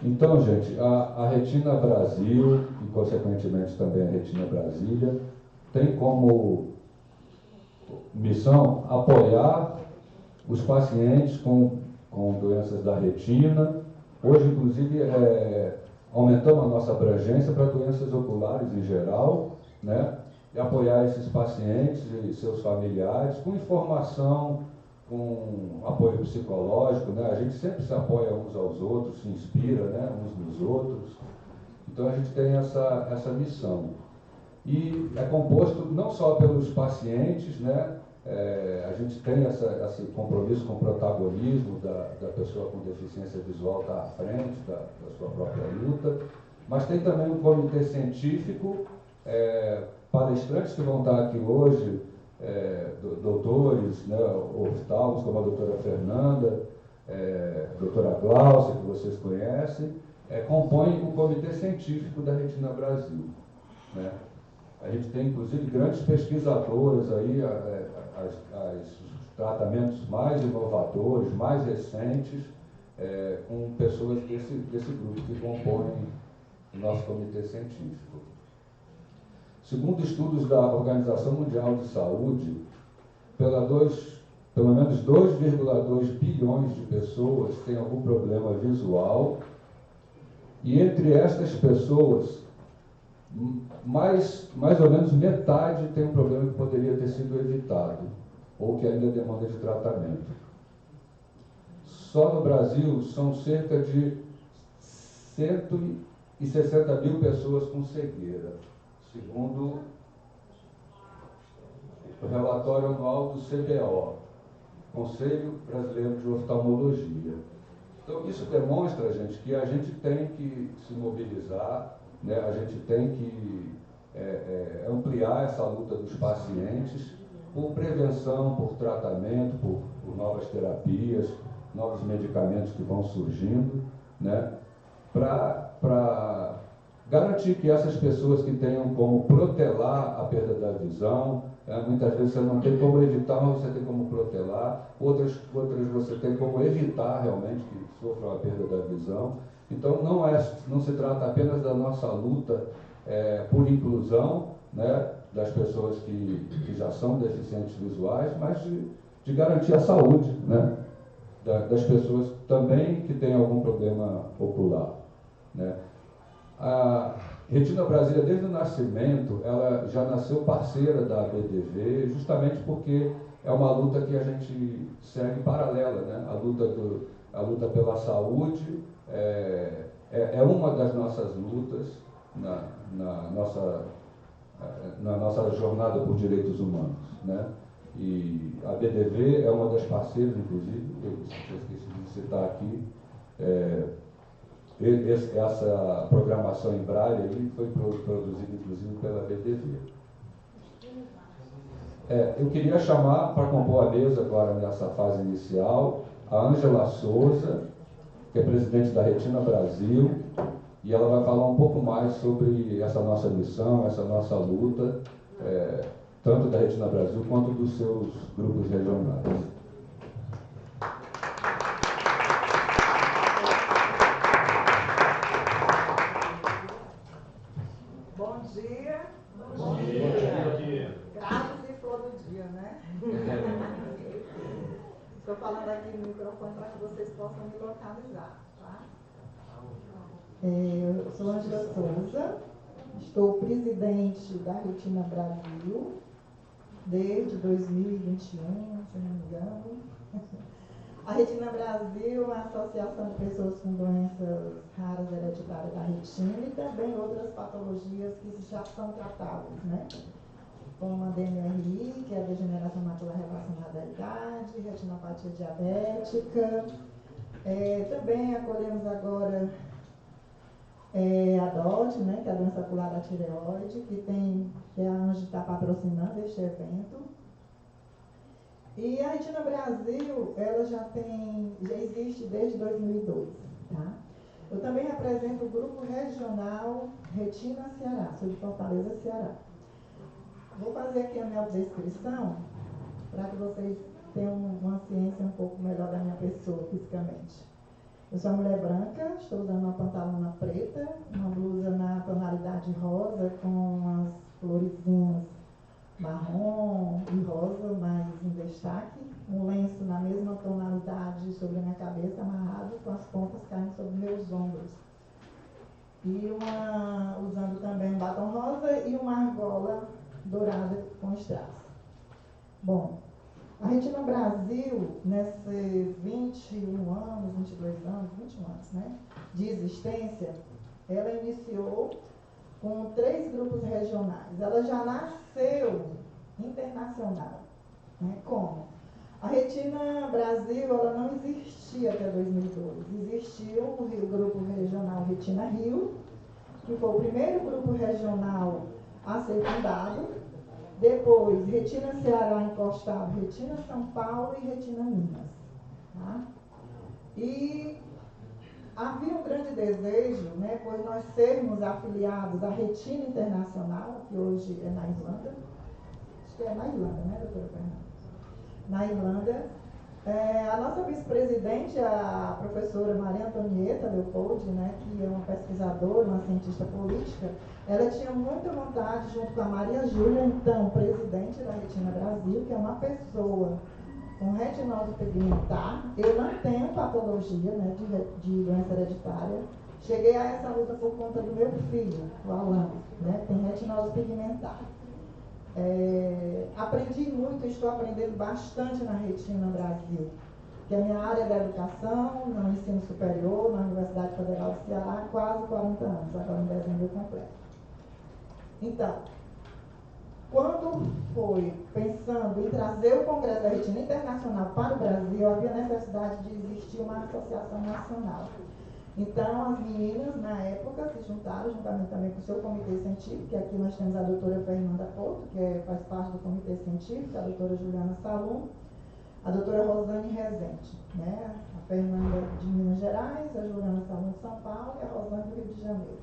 Então, gente, a Retina Brasil, e consequentemente também a Retina Brasília, tem como missão apoiar os pacientes com doenças da retina. Hoje, inclusive, aumentamos a nossa abrangência para doenças oculares em geral, né? E apoiar esses pacientes e seus familiares com informação, com apoio psicológico, né? A gente sempre se apoia uns aos outros, se inspira, né? Uns nos outros. Então, a gente tem essa missão. E é composto não só pelos pacientes, né? A gente tem esse compromisso com o protagonismo da pessoa com deficiência visual estar à frente da sua própria luta, mas tem também um comitê científico, palestrantes que vão estar aqui hoje, doutores, né, oftalmos, como a doutora Fernanda, doutora Glaucia, que vocês conhecem, compõem o comitê científico da Retina Brasil, né? A gente tem, inclusive, grandes pesquisadoras aí, os tratamentos mais inovadores, mais recentes, com pessoas desse grupo que compõem o nosso comitê científico. Segundo estudos da Organização Mundial de Saúde, pelo menos 2,2 bilhões de pessoas têm algum problema visual, e entre estas pessoas, mais ou menos metade tem um problema que poderia ter sido evitado, ou que ainda demanda de tratamento. Só no Brasil são cerca de 160 mil pessoas com cegueira, segundo o relatório anual do CBO, Conselho Brasileiro de Oftalmologia. Então, isso demonstra, gente, que a gente tem que se mobilizar, né? A gente tem que ampliar essa luta dos pacientes por prevenção, por tratamento, por novas terapias, novos medicamentos que vão surgindo, né? Para garantir que essas pessoas que tenham como protelar a perda da visão, muitas vezes você não tem como evitar, mas você tem como protelar, outras você tem como evitar realmente que sofram a perda da visão. Então, não se trata apenas da nossa luta por inclusão, né, das pessoas que já são deficientes visuais, mas de garantir a saúde, né, das pessoas também que têm algum problema ocular, né. A Retina Brasília, desde o nascimento, ela já nasceu parceira da BDV, justamente porque é uma luta que a gente segue paralela, né? A luta pela saúde é uma das nossas lutas na nossa jornada por direitos humanos, né? E a BDV é uma das parceiras, inclusive, eu esqueci de citar aqui, essa programação em Braille aí foi produzida, inclusive, pela BDV. Eu queria chamar para compor a mesa agora nessa fase inicial a Ângela Souza, que é presidente da Retina Brasil, e ela vai falar um pouco mais sobre essa nossa missão, essa nossa luta, tanto da Retina Brasil quanto dos seus grupos regionais. Bom dia. Bom dia. Graças e flor do dia, né? Estou falando aqui no microfone para que vocês possam me localizar, tá? Eu sou Ângela Souza, estou presidente da Retina Brasil desde 2021, se não me engano. A Retina Brasil é uma associação de pessoas com doenças raras hereditárias da retina e também outras patologias que já são tratáveis, né? Como a DMRI, que é a degeneração macular relacionada à idade, retinopatia diabética. Também acolhemos agora a DOT, né, que é a doença ocular da tireoide, que a ANGE está patrocinando este evento. E a Retina Brasil, ela já existe desde 2012, tá? Eu também represento o grupo regional Retina Ceará, sou de Fortaleza, Ceará. Vou fazer aqui a minha descrição para que vocês tenham uma ciência um pouco melhor da minha pessoa fisicamente. Eu sou uma mulher branca, estou usando uma pantalona preta, uma blusa na tonalidade rosa com as florezinhas marrom e rosa, mas em destaque, um lenço na mesma tonalidade sobre a minha cabeça, amarrado, com as pontas caindo sobre meus ombros. E usando também um batom rosa e uma argola dourada com strass. Bom, a Retina Brasil, nesses 21 anos, 22 anos, 21 anos, né, de existência, ela iniciou com 3 grupos regionais. Ela já nasceu internacional. Né? Como? A Retina Brasil ela não existia até 2012. Existiu o grupo regional Retina Rio, que foi o primeiro grupo regional a ser fundado. Depois, Retina Ceará encostado, Retina São Paulo e Retina Minas. Tá? E havia um grande desejo, né, por nós sermos afiliados à Retina Internacional, que hoje é na Irlanda. Acho que é na Irlanda, né, doutora Fernanda? Na Irlanda. A nossa vice-presidente, a professora Maria Antonieta Leopold, né, que é uma pesquisadora, uma cientista política, ela tinha muita vontade, junto com a Maria Júlia, então presidente da Retina Brasil, que é uma pessoa com retinose pigmentar. Eu não tenho patologia, né, de doença hereditária. Cheguei a essa luta por conta do meu filho, o Alan, né, tem retinose pigmentar. Aprendi muito, estou aprendendo bastante na Retina Brasil, que é a minha área da educação, no ensino superior, na Universidade Federal do Ceará, há quase 40 anos, agora em dezembro eu completo. Então, quando foi pensando em trazer o Congresso da Retina Internacional para o Brasil, havia necessidade de existir uma associação nacional. Então, as meninas, na época, se juntaram, juntamente também com o seu comitê científico, que aqui nós temos a doutora Fernanda Porto, que faz parte do comitê científico, a doutora Juliana Salum, a doutora Rosane Rezende, né? A Fernanda de Minas Gerais, a Juliana Salum de São Paulo e a Rosane do Rio de Janeiro.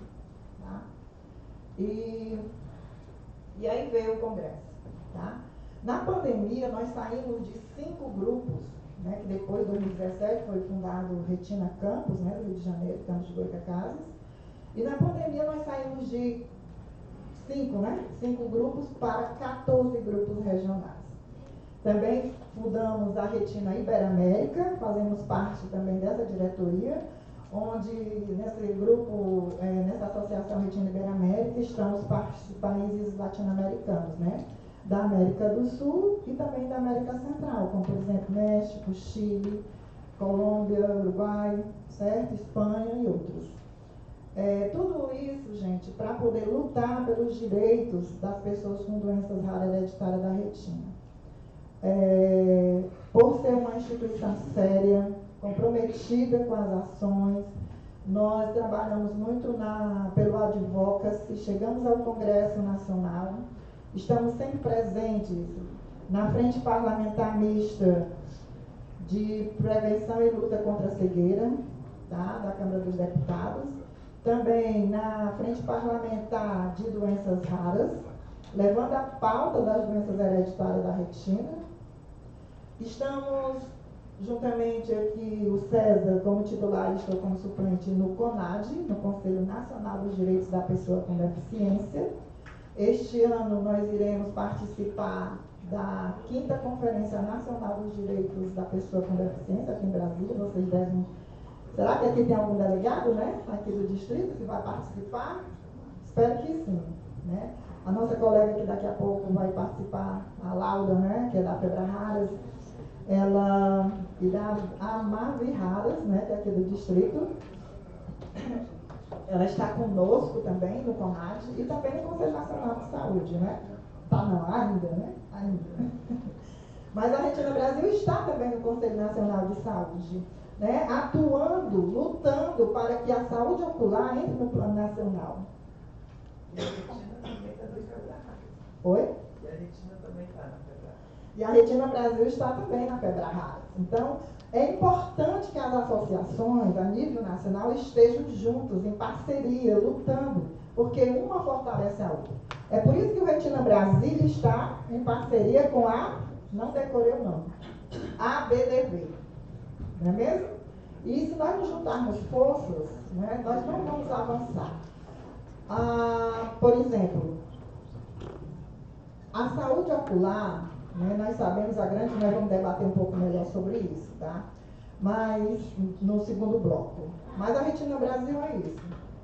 Tá? E aí veio o Congresso. Tá? Na pandemia, nós saímos de 5 grupos, né, que depois, em 2017, foi fundado o Retina Campus, né, do Rio de Janeiro, Campus de Goitacazes. E na pandemia nós saímos de 5 grupos para 14 grupos regionais. Também fundamos a Retina Iberamérica, fazemos parte também dessa diretoria, onde nesse grupo, nessa associação Retina Iberamérica, estão os países latino-americanos, né? Da América do Sul e também da América Central, como por exemplo México, Chile, Colômbia, Uruguai, certo? Espanha e outros. Tudo isso, gente, para poder lutar pelos direitos das pessoas com doenças raras hereditárias da retina. Por ser uma instituição séria, comprometida com as ações, nós trabalhamos muito pelo advocacy, chegamos ao Congresso Nacional, estamos sempre presentes na Frente Parlamentar Mista de Prevenção e Luta contra a Cegueira, tá? Da Câmara dos Deputados, também na Frente Parlamentar de Doenças Raras, levando a pauta das doenças hereditárias da retina. Estamos, juntamente aqui, o César como titular e estou como suplente no CONAD, no Conselho Nacional dos Direitos da Pessoa com Deficiência. Este ano nós iremos participar da 5ª Conferência Nacional dos Direitos da Pessoa com Deficiência aqui em Brasília. Vocês devem... Será que aqui tem algum delegado, né? Aqui do distrito que vai participar? Espero que sim, né? A nossa colega que daqui a pouco vai participar, a Laura, né? Que é da Febra Raras, ela irá a Marvi Raras, né? Que é aqui do distrito. Ela está conosco também no CONAD e também no Conselho Nacional de Saúde, né? Tá não, ainda, né? Ainda. Mas a Retina Brasil está também no Conselho Nacional de Saúde, né? Atuando, lutando para que a saúde ocular entre no plano nacional. E a Retina também está no Febra Raras. Oi? E a Retina também está na Febra Raras. E a Retina Brasil está também na Febra Raras. Então, é importante que as associações a nível nacional estejam juntos, em parceria, lutando, porque uma fortalece a outra. É por isso que o Retina Brasil está em parceria com não decorei o nome, ABDV, não é mesmo? E se nós não juntarmos forças, né, nós não vamos avançar. Por exemplo, a saúde ocular, né, nós sabemos nós vamos debater um pouco melhor sobre isso, tá? Mas no segundo bloco. Mas a Retina Brasil é isso,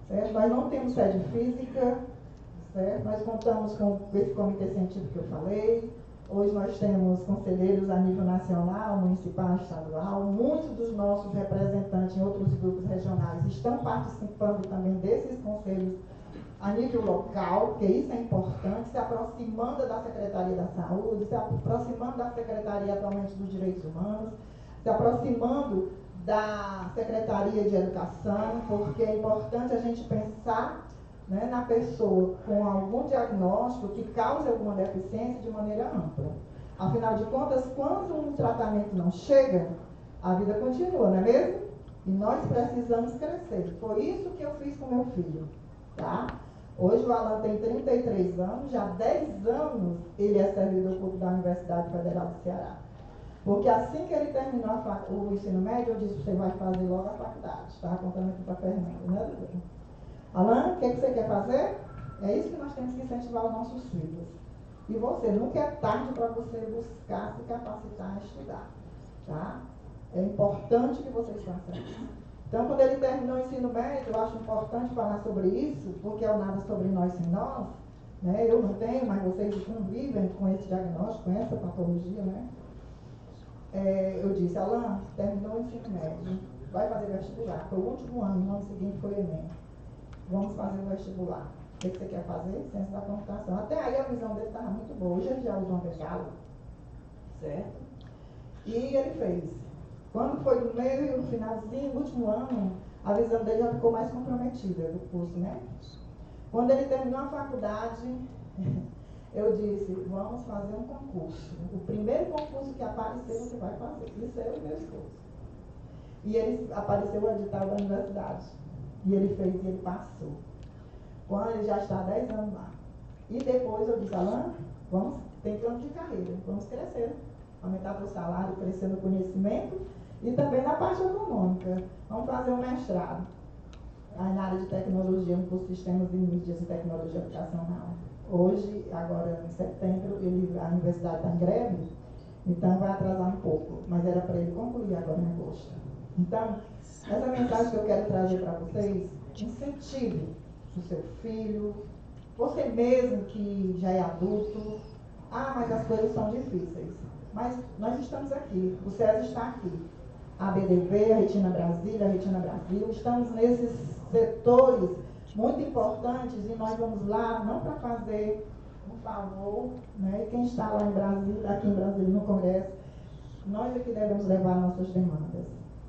certo? Nós não temos sede física, certo? Nós contamos com esse comitê científico que eu falei. Hoje nós temos conselheiros a nível nacional, municipal, estadual. Muitos dos nossos representantes em outros grupos regionais estão participando também desses conselhos a nível local, porque isso é importante, se aproximando da Secretaria da Saúde, se aproximando da Secretaria atualmente dos Direitos Humanos, se aproximando da Secretaria de Educação, porque é importante a gente pensar, né, na pessoa com algum diagnóstico que cause alguma deficiência de maneira ampla. Afinal de contas, quando um tratamento não chega, a vida continua, não é mesmo? E nós precisamos crescer. Foi isso que eu fiz com meu filho, tá? Hoje o Alan tem 33 anos, já há 10 anos ele é servidor público da Universidade Federal do Ceará. Porque assim que ele terminou o ensino médio, eu disse, você vai fazer logo a faculdade. Estava contando aqui para a Fernanda, né, doutor? Alan, o que você quer fazer? É isso que nós temos que incentivar os nossos filhos. E você, nunca é tarde para você buscar se capacitar a estudar, tá? É importante que vocês façam isso. Então, quando ele terminou o ensino médio, eu acho importante falar sobre isso, porque é o Nada Sobre Nós Sem Nós, né? Eu não tenho, mas vocês convivem com esse diagnóstico, com essa patologia, né? Eu disse, Alan, terminou o ensino médio, vai fazer vestibular. Foi o último ano, no ano seguinte foi o Enem. Vamos fazer o vestibular. O que você quer fazer? Ciência da computação. Até aí a visão dele estava muito boa. Hoje ele já usa uma bengala, certo? E ele fez. Quando foi no meio, no finalzinho, no último ano, a visão dele já ficou mais comprometida do curso, né? Quando ele terminou a faculdade, eu disse, vamos fazer um concurso. O primeiro concurso que aparecer, você vai fazer. Isso eu e meu esposo. E ele apareceu o edital da universidade. E ele fez e ele passou. Quando ele já está há 10 anos lá. E depois eu disse, Alan, tem plano de carreira, vamos crescer. Aumentar o salário, crescer no conhecimento e também na parte econômica. Vamos fazer um mestrado. Aí na área de tecnologia, no curso de Sistemas e Mídias e Tecnologia Educacional. Hoje, agora em setembro, a universidade está em greve, então vai atrasar um pouco. Mas era para ele concluir agora em agosto. Então, essa mensagem que eu quero trazer para vocês, incentive o seu filho, você mesmo que já é adulto. Mas as coisas são difíceis. Mas nós estamos aqui, o SESI está aqui. A BDV, a Retina Brasília, a Retina Brasil, estamos nesses setores muito importantes e nós vamos lá, não para fazer um favor, né? Quem está lá em Brasília, aqui em Brasília, no Congresso, nós é que devemos levar nossas demandas.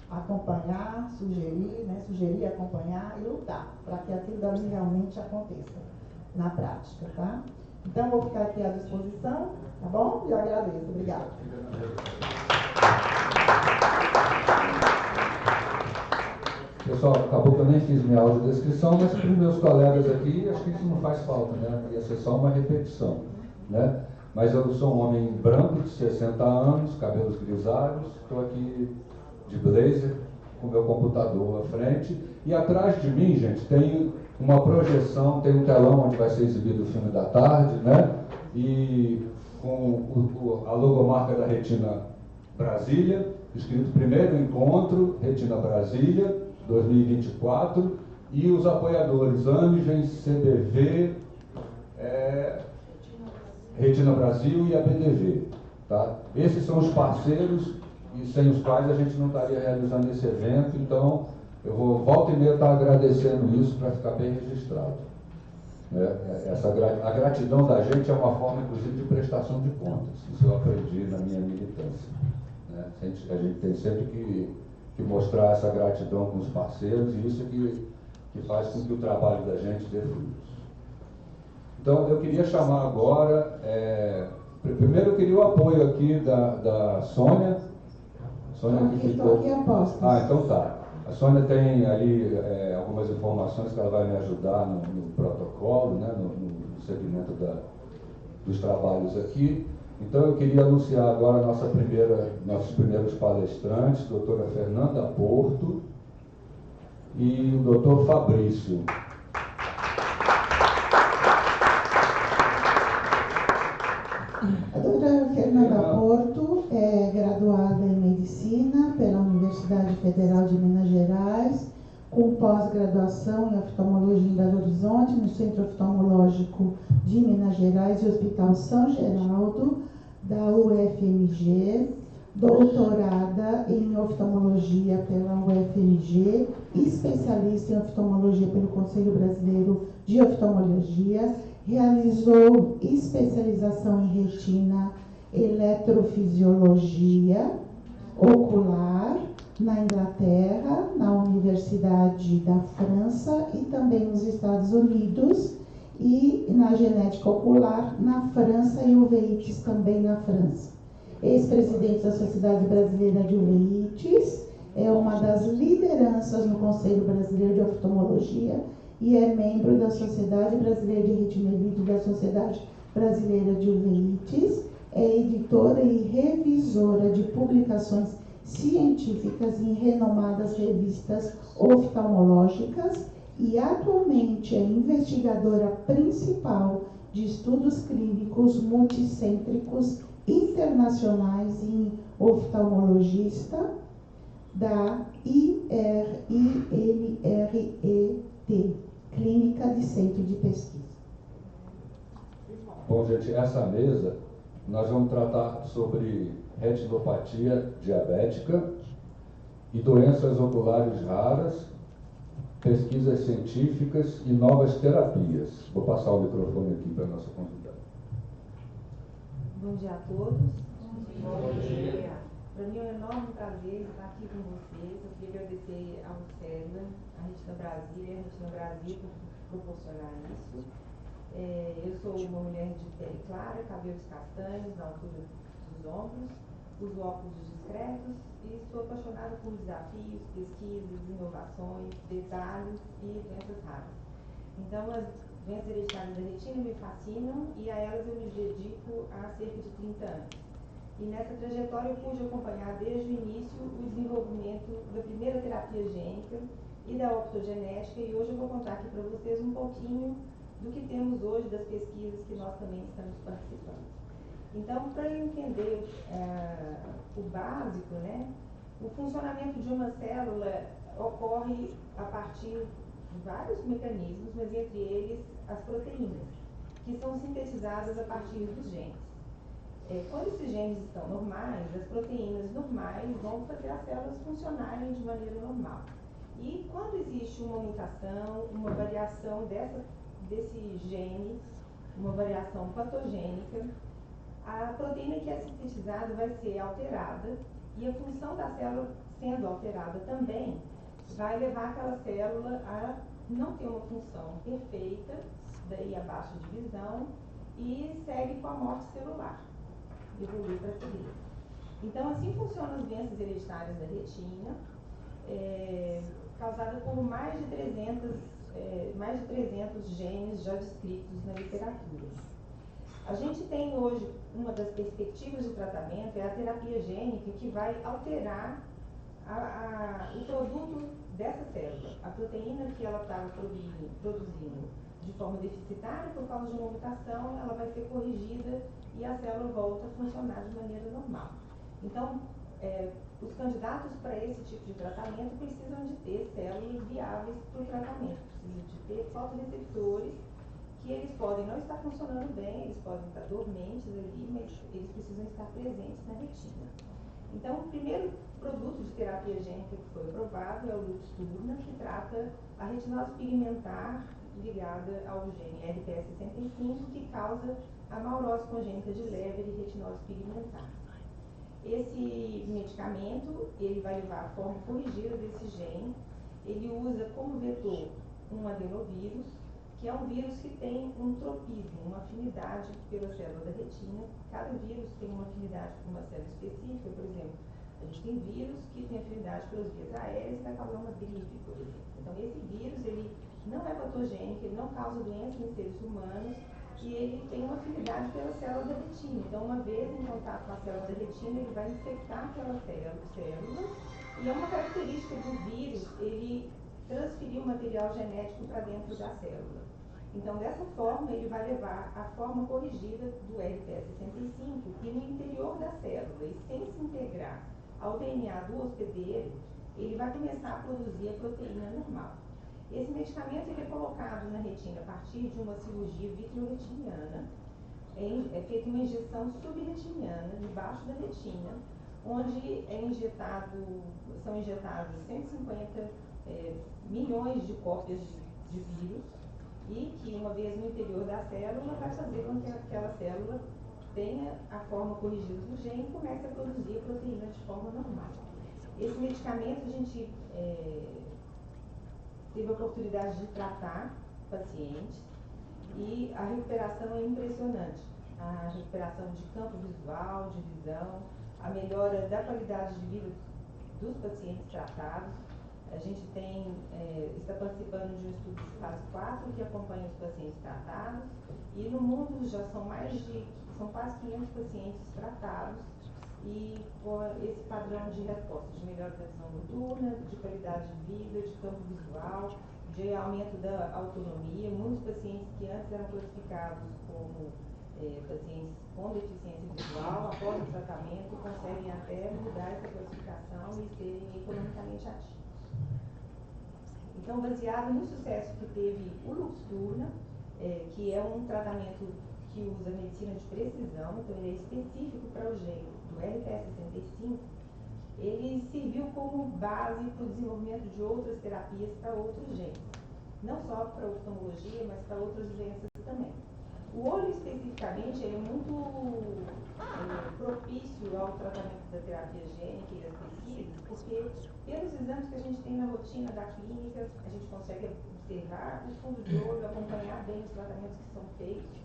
Acompanhar, sugerir, acompanhar e lutar para que aquilo dali realmente aconteça na prática, tá? Então, vou ficar aqui à disposição, tá bom? E eu agradeço. Obrigada. Pessoal, acabou que eu nem fiz minha audiodescrição, mas para os meus colegas aqui, acho que isso não faz falta, né? Ia ser só uma repetição, né? Mas eu sou um homem branco, de 60 anos, cabelos grisalhos, estou aqui de blazer, com meu computador à frente, e atrás de mim, gente, tem uma projeção, tem um telão onde vai ser exibido o filme da tarde, né? E com a logomarca da Retina Brasília, escrito Primeiro Encontro, Retina Brasília, 2024, e os apoiadores Amgen, CBV, Retina Brasil e a BDV, tá? Esses são os parceiros e sem os quais a gente não estaria realizando esse evento, então eu vou volta e meia estar agradecendo isso para ficar bem registrado. A gratidão da gente é uma forma, inclusive, de prestação de contas. Isso eu aprendi na minha militância. Né? A gente tem sempre que mostrar essa gratidão com os parceiros e isso que faz com que o trabalho da gente dê frutos. Então, eu queria chamar agora, primeiro eu queria o apoio aqui da Sônia. Sônia que ficou... Aqui apostas. Então tá. A Sônia tem ali algumas informações que ela vai me ajudar no protocolo, né, no segmento dos trabalhos aqui. Então eu queria anunciar agora nossos primeiros palestrantes, doutora Fernanda Porto e o doutor Fabrício. A doutora Fernanda Porto é graduada em Medicina pela Universidade Federal de Minas Gerais, com pós-graduação em Oftalmologia em Belo Horizonte, no Centro Oftalmológico de Minas Gerais e Hospital São Geraldo, da UFMG, doutorada em Oftalmologia pela UFMG, especialista em Oftalmologia pelo Conselho Brasileiro de Oftalmologia, realizou especialização em retina, eletrofisiologia ocular na Inglaterra, na Universidade da França e também nos Estados Unidos, e na genética ocular na França e uveites também na França. Ex-presidente da Sociedade Brasileira de Uveites, é uma das lideranças no Conselho Brasileiro de Oftalmologia e é membro da Sociedade Brasileira de Retina e Vídeo, da Sociedade Brasileira de Uveites, é editora e revisora de publicações científicas em renomadas revistas oftalmológicas e atualmente é investigadora principal de estudos clínicos multicêntricos internacionais em oftalmologista da IRILRET, Clínica de Centro de Pesquisa. Bom, gente, essa mesa nós vamos tratar sobre retinopatia diabética e doenças oculares raras, pesquisas científicas e novas terapias. Vou passar o microfone aqui para a nossa convidada. Bom dia a todos. Bom dia. Para mim é um enorme prazer estar aqui com vocês. Eu queria agradecer ao CESA, a Retina Brasil e a Retina Brasil por proporcionar isso. Eu sou uma mulher de pele clara, cabelos castanhos na altura dos ombros, uso óculos discretos e sou apaixonada por desafios, pesquisas, inovações, detalhes e doenças raras. Então, as doenças hereditárias da retina me fascinam e a elas eu me dedico há cerca de 30 anos. E nessa trajetória eu pude acompanhar desde o início o desenvolvimento da primeira terapia gênica e da optogenética, e hoje eu vou contar aqui para vocês um pouquinho do que temos hoje, das pesquisas que nós também estamos participando. Então, para entender o básico, né, o funcionamento de uma célula ocorre a partir de vários mecanismos, mas entre eles as proteínas, que são sintetizadas a partir dos genes. Quando esses genes estão normais, as proteínas normais vão fazer as células funcionarem de maneira normal. E quando existe uma mutação, uma variação desse gene, uma variação patogênica, a proteína que é sintetizada vai ser alterada e a função da célula sendo alterada também vai levar aquela célula a não ter uma função perfeita, daí a baixa divisão, e segue com a morte celular, evolui para a cegueira. Então, assim funcionam as doenças hereditárias da retina, causada por mais de 300 genes já descritos na literatura. A gente tem hoje, uma das perspectivas de tratamento é a terapia gênica, que vai alterar o produto dessa célula. A proteína que ela estava produzindo de forma deficitária por causa de uma mutação, ela vai ser corrigida e a célula volta a funcionar de maneira normal. Então, os candidatos para esse tipo de tratamento precisam de ter células viáveis para o tratamento, precisam de ter fotoreceptores que eles podem não estar funcionando bem, eles podem estar dormentes ali, mas eles precisam estar presentes na retina. Então, o primeiro produto de terapia gênica que foi aprovado é o Luxturna, que trata a retinose pigmentar ligada ao gene RPE65, que causa a maurose congênita de Leber e retinose pigmentar. Esse medicamento, ele vai levar a forma corrigida desse gene. Ele usa como vetor um adenovírus, que é um vírus que tem um tropismo, uma afinidade pela célula da retina. Cada vírus tem uma afinidade por uma célula específica. Por exemplo, a gente tem vírus que tem afinidade pelas vias aéreas e vai causar uma gripe, por exemplo. Então, esse vírus, ele não é patogênico, ele não causa doença em seres humanos, e ele tem uma afinidade pela célula da retina. Então, uma vez em contato com a célula da retina, ele vai infectar aquela célula, e é uma característica do vírus, ele transferir o material genético para dentro da célula. Então, dessa forma, ele vai levar a forma corrigida do RPE65 e no interior da célula, e sem se integrar ao DNA do hospedeiro, ele vai começar a produzir a proteína normal. Esse medicamento ele é colocado na retina a partir de uma cirurgia vitreoretiniana, é feita uma injeção subretiniana debaixo da retina, onde são injetados 150 milhões de cópias de vírus, e que, uma vez no interior da célula, vai fazer com que aquela célula tenha a forma corrigida do gene e comece a produzir a proteína de forma normal. Esse medicamento a gente teve a oportunidade de tratar pacientes e a recuperação é impressionante. A recuperação de campo visual, de visão, a melhora da qualidade de vida dos pacientes tratados. A gente está participando de um estudo de fase 4 que acompanha os pacientes tratados, e no mundo já são quase 500 pacientes tratados, e com esse padrão de resposta, de melhora da visão noturna, de qualidade de vida, de campo visual, de aumento da autonomia. Muitos pacientes que antes eram classificados como pacientes com deficiência visual, após o tratamento, conseguem até mudar essa classificação e serem economicamente ativos. Então, baseado no sucesso que teve o Luxturna, que é um tratamento que usa medicina de precisão, então ele é específico para o gene do RPE65, ele serviu como base para o desenvolvimento de outras terapias para outros genes, não só para oftalmologia, mas para outras doenças também. O olho, especificamente, ele é muito propício ao tratamento da terapia gênica e das pesquisas, porque pelos exames que a gente tem na rotina da clínica, a gente consegue observar o fundo de olho, acompanhar bem os tratamentos que são feitos,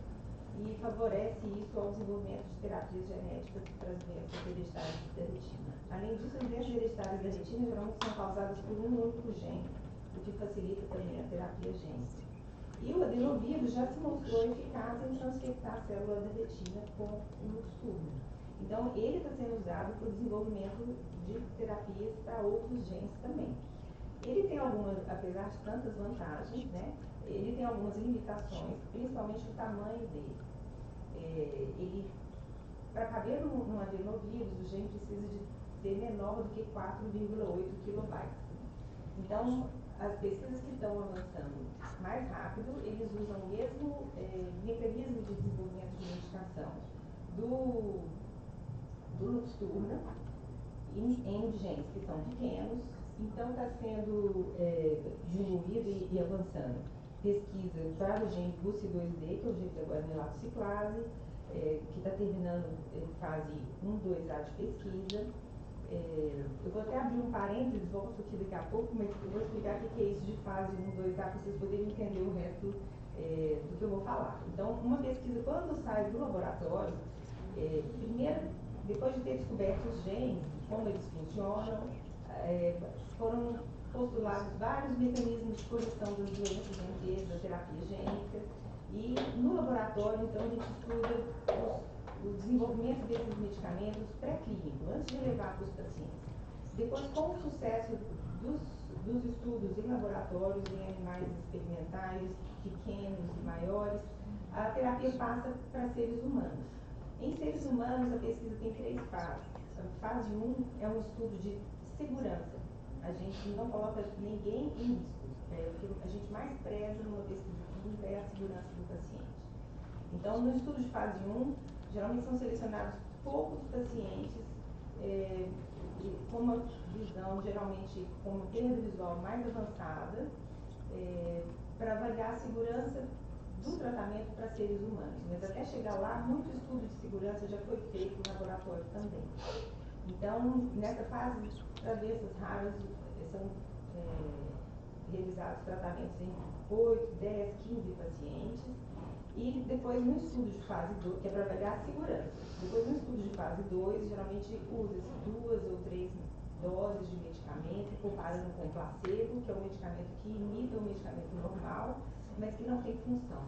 e favorece isso ao desenvolvimento de terapias genéticas para as doenças hereditárias da retina. Além disso, as doenças hereditárias da retina geralmente são causadas por um único gene, o que facilita também a terapia gênica. E o adenovírus já se mostrou eficaz em transfectar a célula da retina com o Luxturna. Então, ele está sendo usado para o desenvolvimento de terapias para outros genes também. Ele tem algumas, apesar de tantas vantagens, né, ele tem algumas limitações, principalmente o tamanho dele. Para caber num adenovírus, o gene precisa de ser menor do que 4,8 kilobytes. Então, as pesquisas que estão avançando mais rápido, eles usam o mesmo mecanismo de desenvolvimento de medicação do Luxturna em genes que são pequenos. Então, está sendo desenvolvido e avançando pesquisa para o gene BUC2D, que é o gene da guanilate ciclase, que está terminando fase 1-2A de pesquisa. Eu vou até abrir um parênteses, volto aqui daqui a pouco, mas eu vou explicar o que é isso de fase 1-2A para vocês poderem entender o resto do que eu vou falar. Então, uma pesquisa, quando sai do laboratório, primeiro, depois de ter descoberto os genes, como eles funcionam, foram postulados vários mecanismos de correção das doenças, entre eles a terapia gênica, e no laboratório, então, a gente estuda o desenvolvimento desses medicamentos pré-clínico, antes de levar para os pacientes. Depois, com o sucesso dos estudos em laboratórios, em animais experimentais, pequenos e maiores, a terapia passa para seres humanos. Em seres humanos, a pesquisa tem 3 fases. A fase 1 é um estudo de segurança. A gente não coloca ninguém em risco. O que a gente mais preza numa pesquisa clínica é a segurança do paciente. Então, no estudo de fase 1, geralmente são selecionados poucos pacientes com uma visão, geralmente com uma perda visual mais avançada, para avaliar a segurança do tratamento para seres humanos. Mas até chegar lá, muito estudo de segurança já foi feito no laboratório também. Então, nessa fase, para doenças raras, são realizados tratamentos em 8, 10, 15 pacientes. E depois, no estudo de fase 2, que é para avaliar a segurança, depois no estudo de fase 2, geralmente usa-se 2 ou 3 doses de medicamento, comparando com o placebo, que é um medicamento que imita o medicamento normal, mas que não tem função.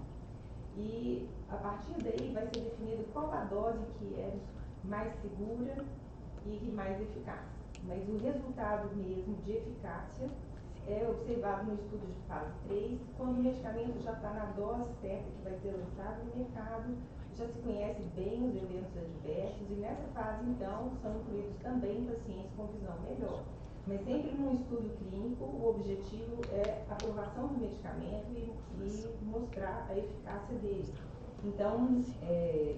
e a partir daí vai ser definido qual a dose que é mais segura e mais eficaz. Mas o resultado mesmo de eficácia é observado no estudo de fase 3, quando o medicamento já está na dose certa que vai ser lançado no mercado, já se conhece bem os eventos adversos, e nessa fase, então, são incluídos também pacientes com visão melhor. Mas sempre num estudo clínico, o objetivo é a aprovação do medicamento e mostrar a eficácia dele. Então,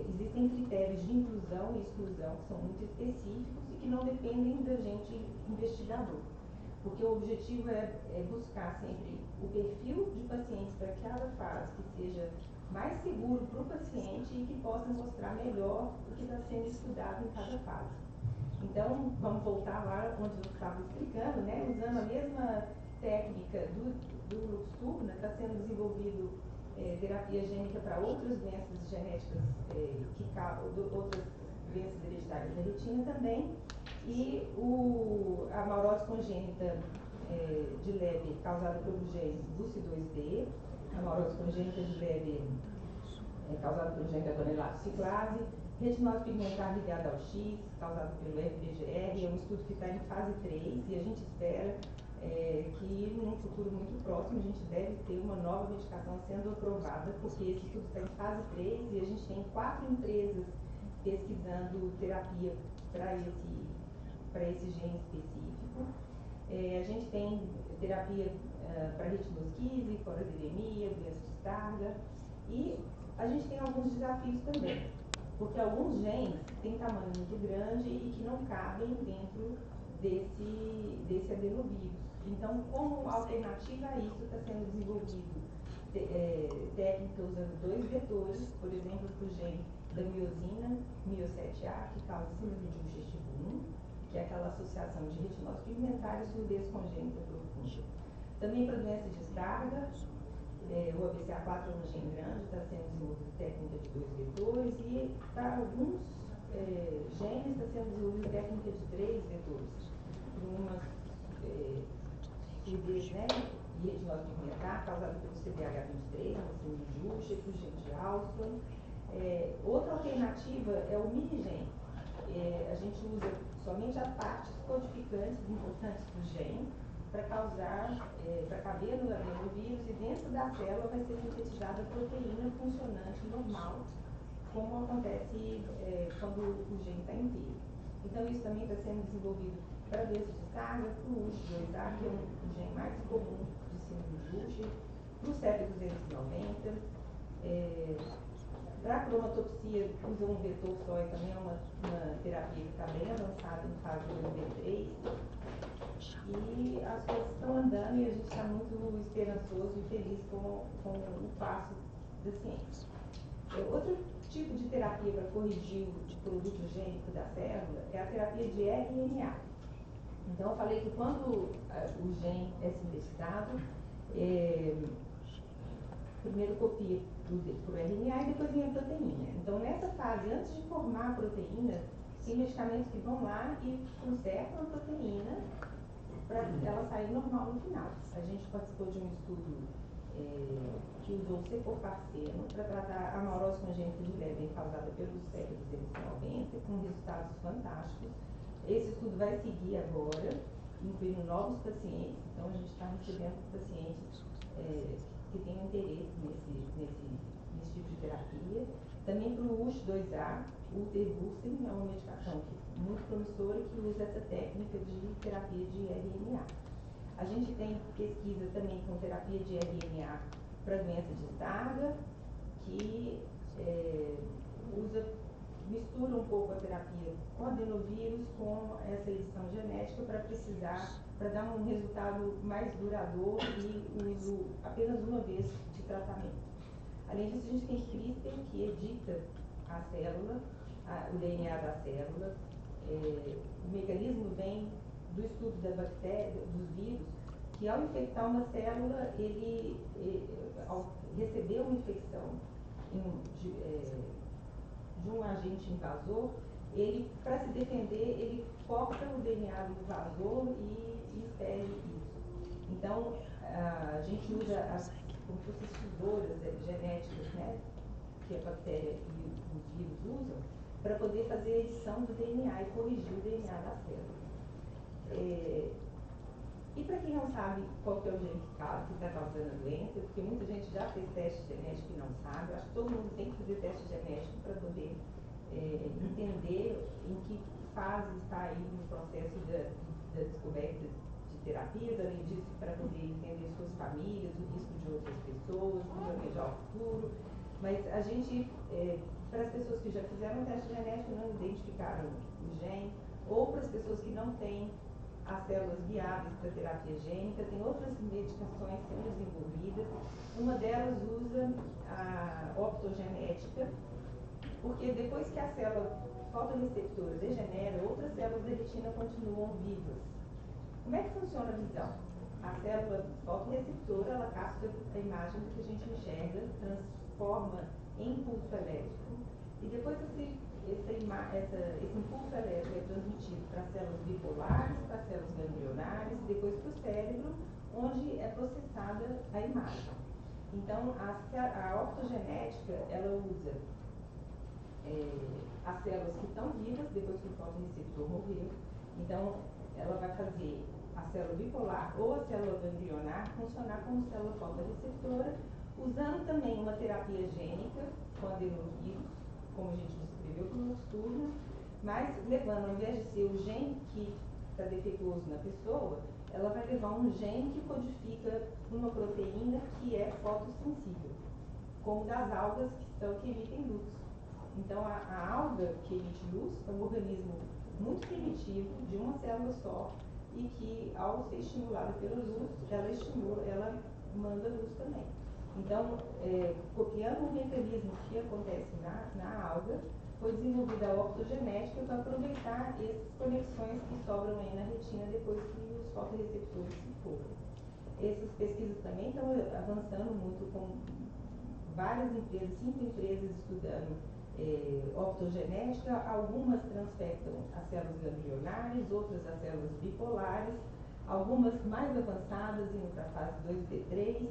existem critérios de inclusão e exclusão que são muito específicos e que não dependem da gente investigador. Porque o objetivo é buscar sempre o perfil de pacientes para cada fase que seja mais seguro para o paciente e que possa mostrar melhor o que está sendo estudado em cada fase. Então, vamos voltar lá onde eu estava explicando, né? Usando a mesma técnica do Luxturna, está sendo desenvolvido terapia gênica para outras doenças genéticas, outras doenças hereditárias da retina também, e a amaurose congênita de Leber causada pelo gene BUC2D, a amaurose congênita de Leber causada pelo gene da guanelato ciclase, retinose pigmentar ligada ao X, causada pelo FPGR, é um estudo que está em fase 3 e a gente espera que num futuro muito próximo a gente deve ter uma nova medicação sendo aprovada, porque esse estudo está em fase 3 e a gente tem 4 empresas pesquisando terapia para esse gene específico. A gente tem terapia para retinosquise, coradiremia, doença de Stargardt, e a gente tem alguns desafios também, porque alguns genes têm tamanho muito grande e que não cabem dentro desse adenovírus. Então, como alternativa a isso, está sendo desenvolvido técnica usando 2 vetores, por exemplo, para o gene da miosina, mio7A, que causa síndrome de Usher tipo 1, que é aquela associação de retinose pigmentar e surdez congênita profunda. Também para a doença de Stargardt, o ABCA4 é um gene grande, está sendo desenvolvida técnica de 2 vetores, e para alguns genes está sendo desenvolvida técnica de 3 vetores. Uma surdez, né, e retinose pigmentar, causada pelo CDH23, a síndrome de Usher, o gene de Alston. Outra alternativa é o minigene. A gente usa somente as partes codificantes importantes do gene para caber no adenovírus, e dentro da célula vai ser sintetizada a proteína funcionante normal, como acontece quando o gene está inteiro. Então, isso também está sendo desenvolvido para doença de Stargardt, para o USH2A, que é o gene mais comum de síndrome de Usher, para o CEP290, para a cromatopsia, usa um vetor só, e também é uma terapia que está bem avançada em fase 2B3. E as coisas estão andando e a gente está muito esperançoso e feliz com o passo da ciência. Outro tipo de terapia para corrigir o produto gênico da célula é a terapia de RNA. Então, eu falei que quando o gene é sintetizado, primeiro copia por RNA e depois vem a proteína. Então, nessa fase, antes de formar a proteína, tem medicamentos que vão lá e consertam a proteína para ela sair normal no final. A gente participou de um estudo que usou o cefofarceno para tratar a amaurose congênita de Leber causada pelo CEP290, com resultados fantásticos. Esse estudo vai seguir agora, incluindo novos pacientes. Então, a gente está recebendo pacientes que têm interesse nesse tipo de terapia. Também para o USH2A, o Terbusen é uma medicação muito promissora que usa essa técnica de terapia de RNA. A gente tem pesquisa também com terapia de RNA para doença de Stargardt, que mistura um pouco a terapia com adenovírus com essa edição genética para dar um resultado mais duradouro e uso apenas uma vez de tratamento. Além disso, a gente tem CRISPR, que edita a célula, o DNA da célula. O mecanismo vem do estudo da bactéria, dos vírus, que ao infectar uma célula, ao receber uma infecção de um agente invasor, para se defender, ele corta o DNA do invasor e expele isso. Então, a gente usa como se fossem tesouras genéticas, né, que a bactéria e os vírus usam para poder fazer a edição do DNA e corrigir o DNA da célula. E para quem não sabe qual que é o gene que está causando a doença, porque muita gente já fez teste genético e não sabe, eu acho que todo mundo tem que fazer teste genético para poder entender em que fase está aí no processo da descoberta de terapias, além disso, para poder entender suas famílias, o risco de outras pessoas, planejar o futuro. Mas a gente, para as pessoas que já fizeram um teste genético e não identificaram o gene, ou para as pessoas que não têm as células viáveis para terapia gênica, tem outras medicações sendo desenvolvidas. Uma delas usa a optogenética, porque depois que a célula fotorreceptora degenera, outras células da retina continuam vivas. Como é que funciona a visão? A célula fotorreceptora, ela capta a imagem do que a gente enxerga, transforma em impulso elétrico, e depois esse impulso elétrico é transmitido para as células bipolares, para as células ganglionares, e depois para o cérebro, onde é processada a imagem. Então, a optogenética, ela usa as células que estão vivas depois que o fotorreceptor morreu. Então, ela vai fazer a célula bipolar ou a célula ganglionar funcionar como célula fotorreceptora, usando também uma terapia gênica com adenovírus, como a gente descreveu para o Luxturna, mas levando, ao invés de ser o gene que está defeituoso na pessoa, ela vai levar um gene que codifica uma proteína que é fotossensível, como das algas que emitem luz. Então, a alga que emite luz é um organismo muito primitivo, de uma célula só, e que, ao ser estimulada pela luz, ela manda luz também. Então, copiando o mecanismo que acontece na alga, foi desenvolvida a optogenética para aproveitar essas conexões que sobram aí na retina depois que os fotorreceptores se foram. Essas pesquisas também estão avançando muito, com várias empresas, 5 empresas estudando optogenética. Algumas transfectam as células ganglionares, outras as células bipolares, algumas mais avançadas indo para a fase 2B3,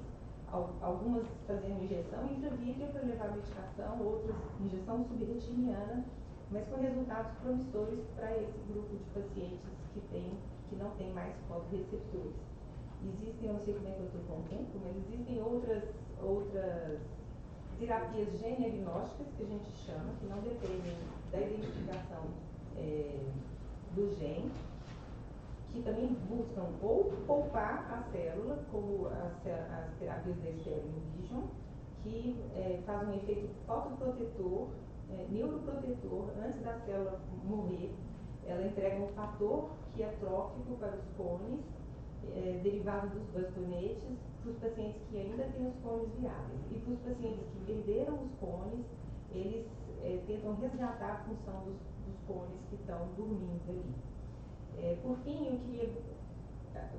algumas fazendo injeção intravítrea para levar medicação, outras injeção subretiniana, mas com resultados promissores para esse grupo de pacientes que não tem mais fotorreceptores. Existem, eu não sei como é que eu estou com o tempo, mas existem outras terapias gene-agnósticas, que a gente chama, que não dependem da identificação do gene, que também buscam ou poupar a célula, como as terapias da Sterling Vision, que fazem um efeito fotoprotetor, neuroprotetor, antes da célula morrer. Ela entrega um fator que é trófico para os cones, derivado dos bastonetes, para os pacientes que ainda têm os cones viáveis. E para os pacientes que perderam os cones, eles tentam resgatar a função dos cones que estão dormindo ali. Por fim, eu queria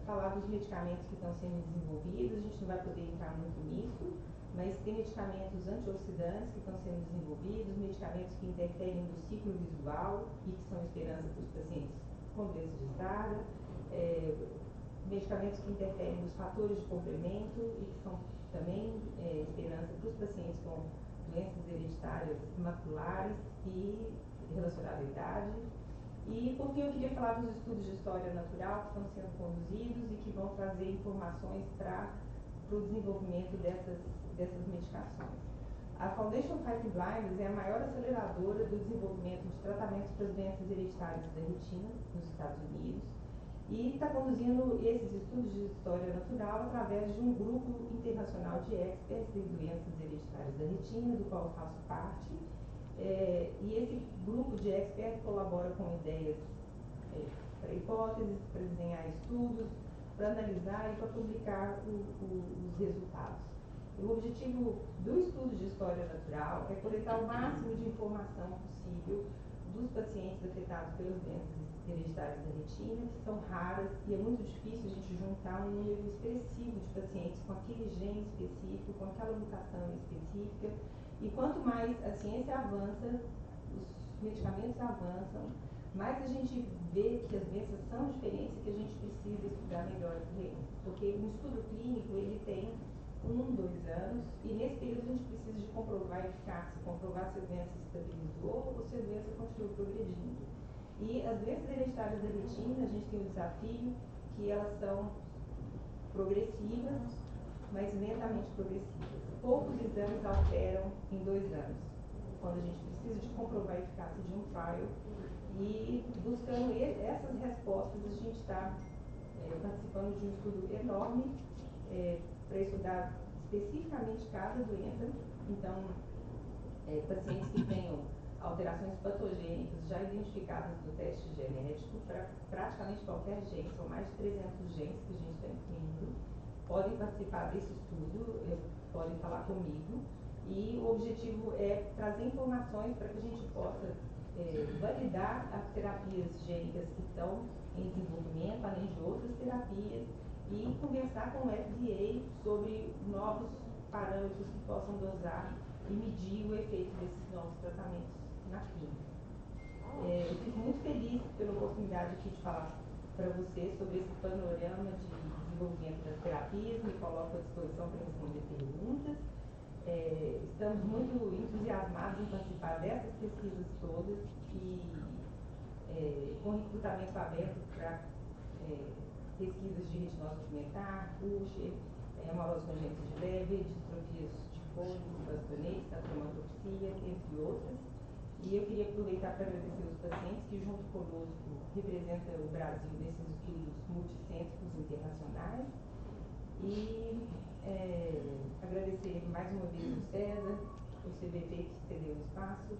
falar dos medicamentos que estão sendo desenvolvidos. A gente não vai poder entrar muito nisso, mas tem medicamentos antioxidantes que estão sendo desenvolvidos, medicamentos que interferem no ciclo visual e que são esperança para os pacientes com doença de Stargardt, medicamentos que interferem nos fatores de complemento e que são também esperança para os pacientes com doenças hereditárias maculares e relacionadas à idade. E, por fim, eu queria falar dos estudos de história natural que estão sendo conduzidos e que vão trazer informações para o desenvolvimento dessas medicações. A Foundation Fighting Blindness é a maior aceleradora do desenvolvimento de tratamentos para as doenças hereditárias da retina nos Estados Unidos e está conduzindo esses estudos de história natural através de um grupo internacional de experts em doenças hereditárias da retina, do qual eu faço parte. E esse grupo de experts colabora com ideias para hipóteses, para desenhar estudos, para analisar e para publicar os resultados. O objetivo do estudo de história natural é coletar o máximo de informação possível dos pacientes afetados pelas doenças hereditárias da retina, que são raras e é muito difícil a gente juntar um número expressivo de pacientes com aquele gene específico, com aquela mutação específica. E quanto mais a ciência avança, os medicamentos avançam, mais a gente vê que as doenças são diferentes e que a gente precisa estudar melhor as doenças. Porque o estudo clínico, ele tem 1, 2 anos, e nesse período a gente precisa de comprovar a eficácia, comprovar se a doença se estabilizou ou se a doença continua progredindo. E as doenças hereditárias da retina, a gente tem o desafio que elas são progressivas, mas lentamente progressivas. Poucos exames alteram em 2 anos, quando a gente precisa de comprovar a eficácia de um trial. E buscando essas respostas, a gente está participando de um estudo enorme para estudar especificamente cada doença. Então, pacientes que tenham alterações patogênicas já identificadas no teste genético, para praticamente qualquer gene, são mais de 300 genes que a gente está incluindo, podem participar desse estudo, podem falar comigo, e o objetivo é trazer informações para que a gente possa validar as terapias gênicas que estão em desenvolvimento, além de outras terapias, e conversar com o FDA sobre novos parâmetros que possam dosar e medir o efeito desses novos tratamentos na clínica. Eu fico muito feliz pela oportunidade aqui de falar para você sobre esse panorama de desenvolvimento das terapias, me coloco à disposição para responder perguntas. Estamos muito entusiasmados em participar dessas pesquisas todas e com recrutamento aberto para pesquisas de retinose pigmentar, Usher, amorose congênita de Leber, distrofias de fôlego, bastonetes, tacromatopsia, entre outras. E eu queria aproveitar para agradecer os pacientes que, junto conosco, representam o Brasil nesses estudos multicêntricos internacionais. E agradecer mais uma vez o César, o CBP que cedeu o espaço,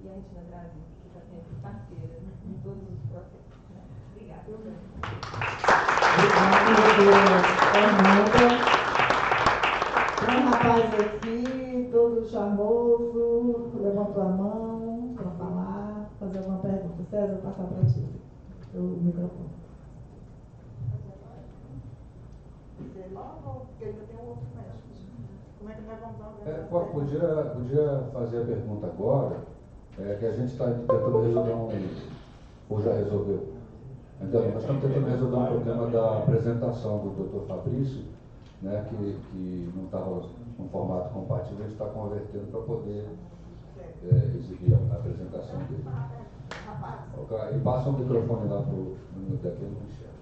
e a Retina Brasil, que está sempre parceira em todos os processos. Obrigada. Tem um rapaz aqui, todo charmoso, levantou a mão para falar, fazer alguma pergunta. César, vou passar para ti o microfone. Você logo, porque ainda tem um outro médico. Como é que nós vamos Podia fazer a pergunta agora, que a gente está tentando resolver ou já resolveu? Então, nós estamos tentando resolver um problema da apresentação do Dr. Fabrício, né, que não estava num formato compatível, a gente está convertendo para poder exibir a apresentação dele. Okay. E passa o microfone lá para o daqui, eu não enxergo.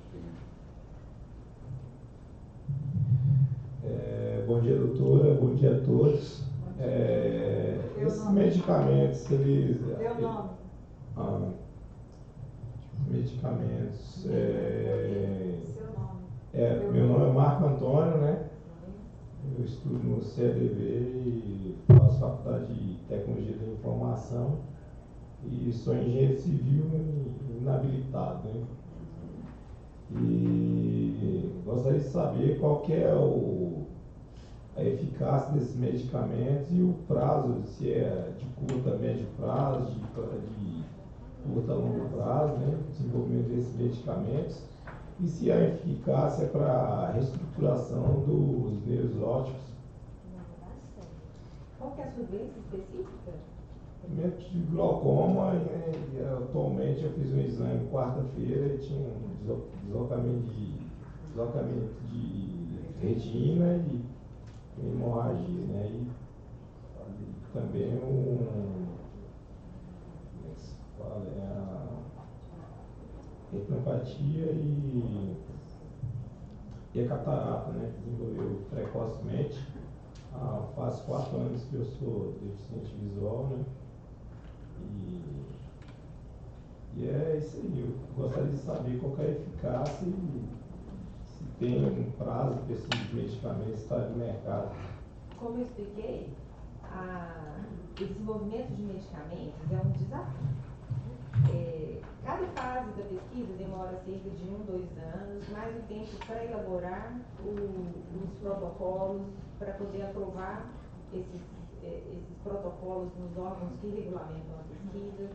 Bom dia, doutora, bom dia a todos. Esses medicamentos, eles... Meu nome. Medicamentos... Seu nome. Meu nome é Marco Antônio, né? Eu estudo no CDV e faço faculdade de Tecnologia da Informação e sou engenheiro civil inabilitado, né? E gostaria de saber qual que é a eficácia desses medicamentos e o prazo, se é de curta, médio prazo, de curta, longo prazo, né? Desenvolvimento desses medicamentos. E se a eficácia para a reestruturação dos nervos ópticos. Qual que é a sua doença específica? De glaucoma, e atualmente eu fiz um exame quarta-feira e tinha um deslocamento de retina e hemorragia, né? E também como é que se fala? A retinopatia e a catarata, né? Que desenvolveu precocemente. Faz 4 anos que eu sou deficiente visual, né? E é isso aí. Eu gostaria de saber qual que é a eficácia e se tem um prazo para esses medicamentos estarem no mercado. Como eu expliquei, o desenvolvimento de medicamentos é um desafio. Cada fase da pesquisa demora cerca de 1, 2 anos, mais o tempo para elaborar os protocolos, para poder aprovar esses protocolos nos órgãos que regulamentam a pesquisa.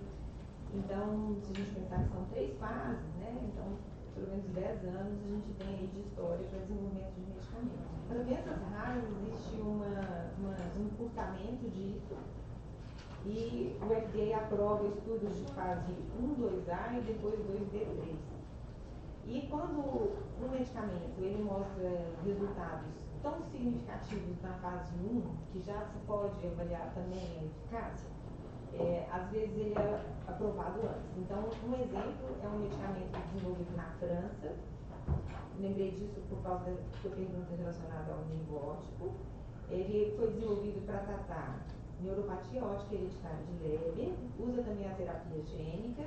Então, se a gente pensar que são 3 fases, né? Então, pelo menos 10 anos a gente tem aí de história para desenvolvimento de medicamentos. Para doenças raras existe um encurtamento disso e o FDA aprova estudos de fase 1, 2A e depois 2B3. E quando um medicamento ele mostra resultados tão significativos na fase 1, que já se pode avaliar também a eficácia, às vezes ele é aprovado antes. Então, um exemplo é um medicamento desenvolvido na França. Lembrei disso por causa da sua pergunta relacionada ao neurológico. Ele foi desenvolvido para tratar neuropatia óptica hereditária de Leber, usa também a terapia gênica,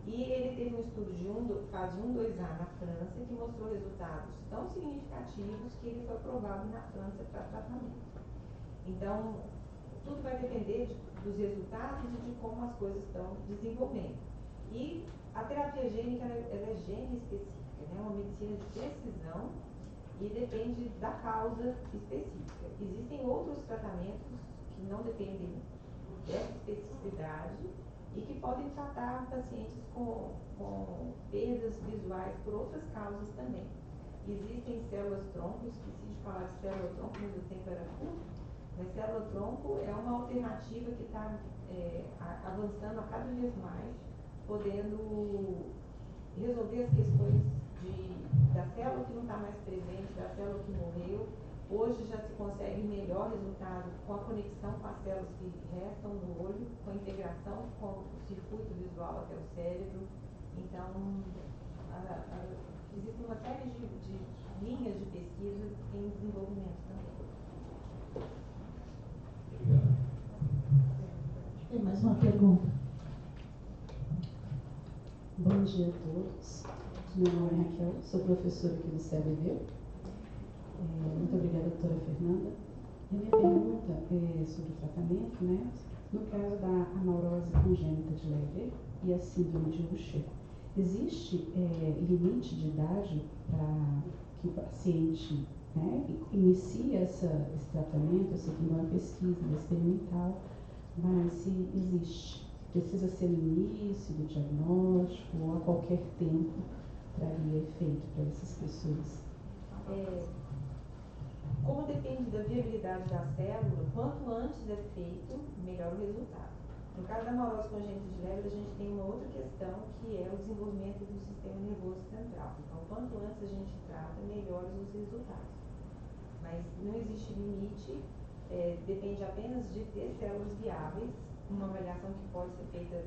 e ele teve um estudo de fase 1-2A na França que mostrou resultados tão significativos que ele foi aprovado na França para tratamento. Então, tudo vai depender dos resultados e de como as coisas estão desenvolvendo. E a terapia gênica, ela é gene específica, né? É uma medicina de precisão e depende da causa específica. Existem outros tratamentos que não dependem dessa especificidade e que podem tratar pacientes com perdas visuais por outras causas também. Existem células-tronco, esqueci de falar de célula-tronco, mas o tempo era curto, mas célula-tronco é uma alternativa que está avançando a cada vez mais, podendo resolver as questões da célula que não está mais presente, da célula que morreu. Hoje já se consegue melhor resultado com a conexão com as células que restam no olho, com a integração com o circuito visual até o cérebro. Então, existe uma série de linhas de pesquisa em desenvolvimento também. Obrigado. Tem mais uma pergunta? Bom dia a todos. Meu nome é Raquel, sou professora aqui do CBV. Muito obrigada, doutora Fernanda. A minha pergunta é sobre o tratamento, né? No caso da amaurose congênita de Leber e a síndrome de Usher, existe limite de idade para que o paciente, né, inicie esse tratamento? Eu sei que não é uma pesquisa, é experimental, mas se existe, precisa ser no início do diagnóstico ou a qualquer tempo traria efeito para essas pessoas? Como depende da viabilidade da célula, quanto antes é feito, melhor o resultado. No caso da amaurose congênita de Leber, a gente tem uma outra questão, que é o desenvolvimento do sistema nervoso central. Então, quanto antes a gente trata, melhores os resultados. Mas não existe limite, depende apenas de ter células viáveis, uma avaliação que pode ser feita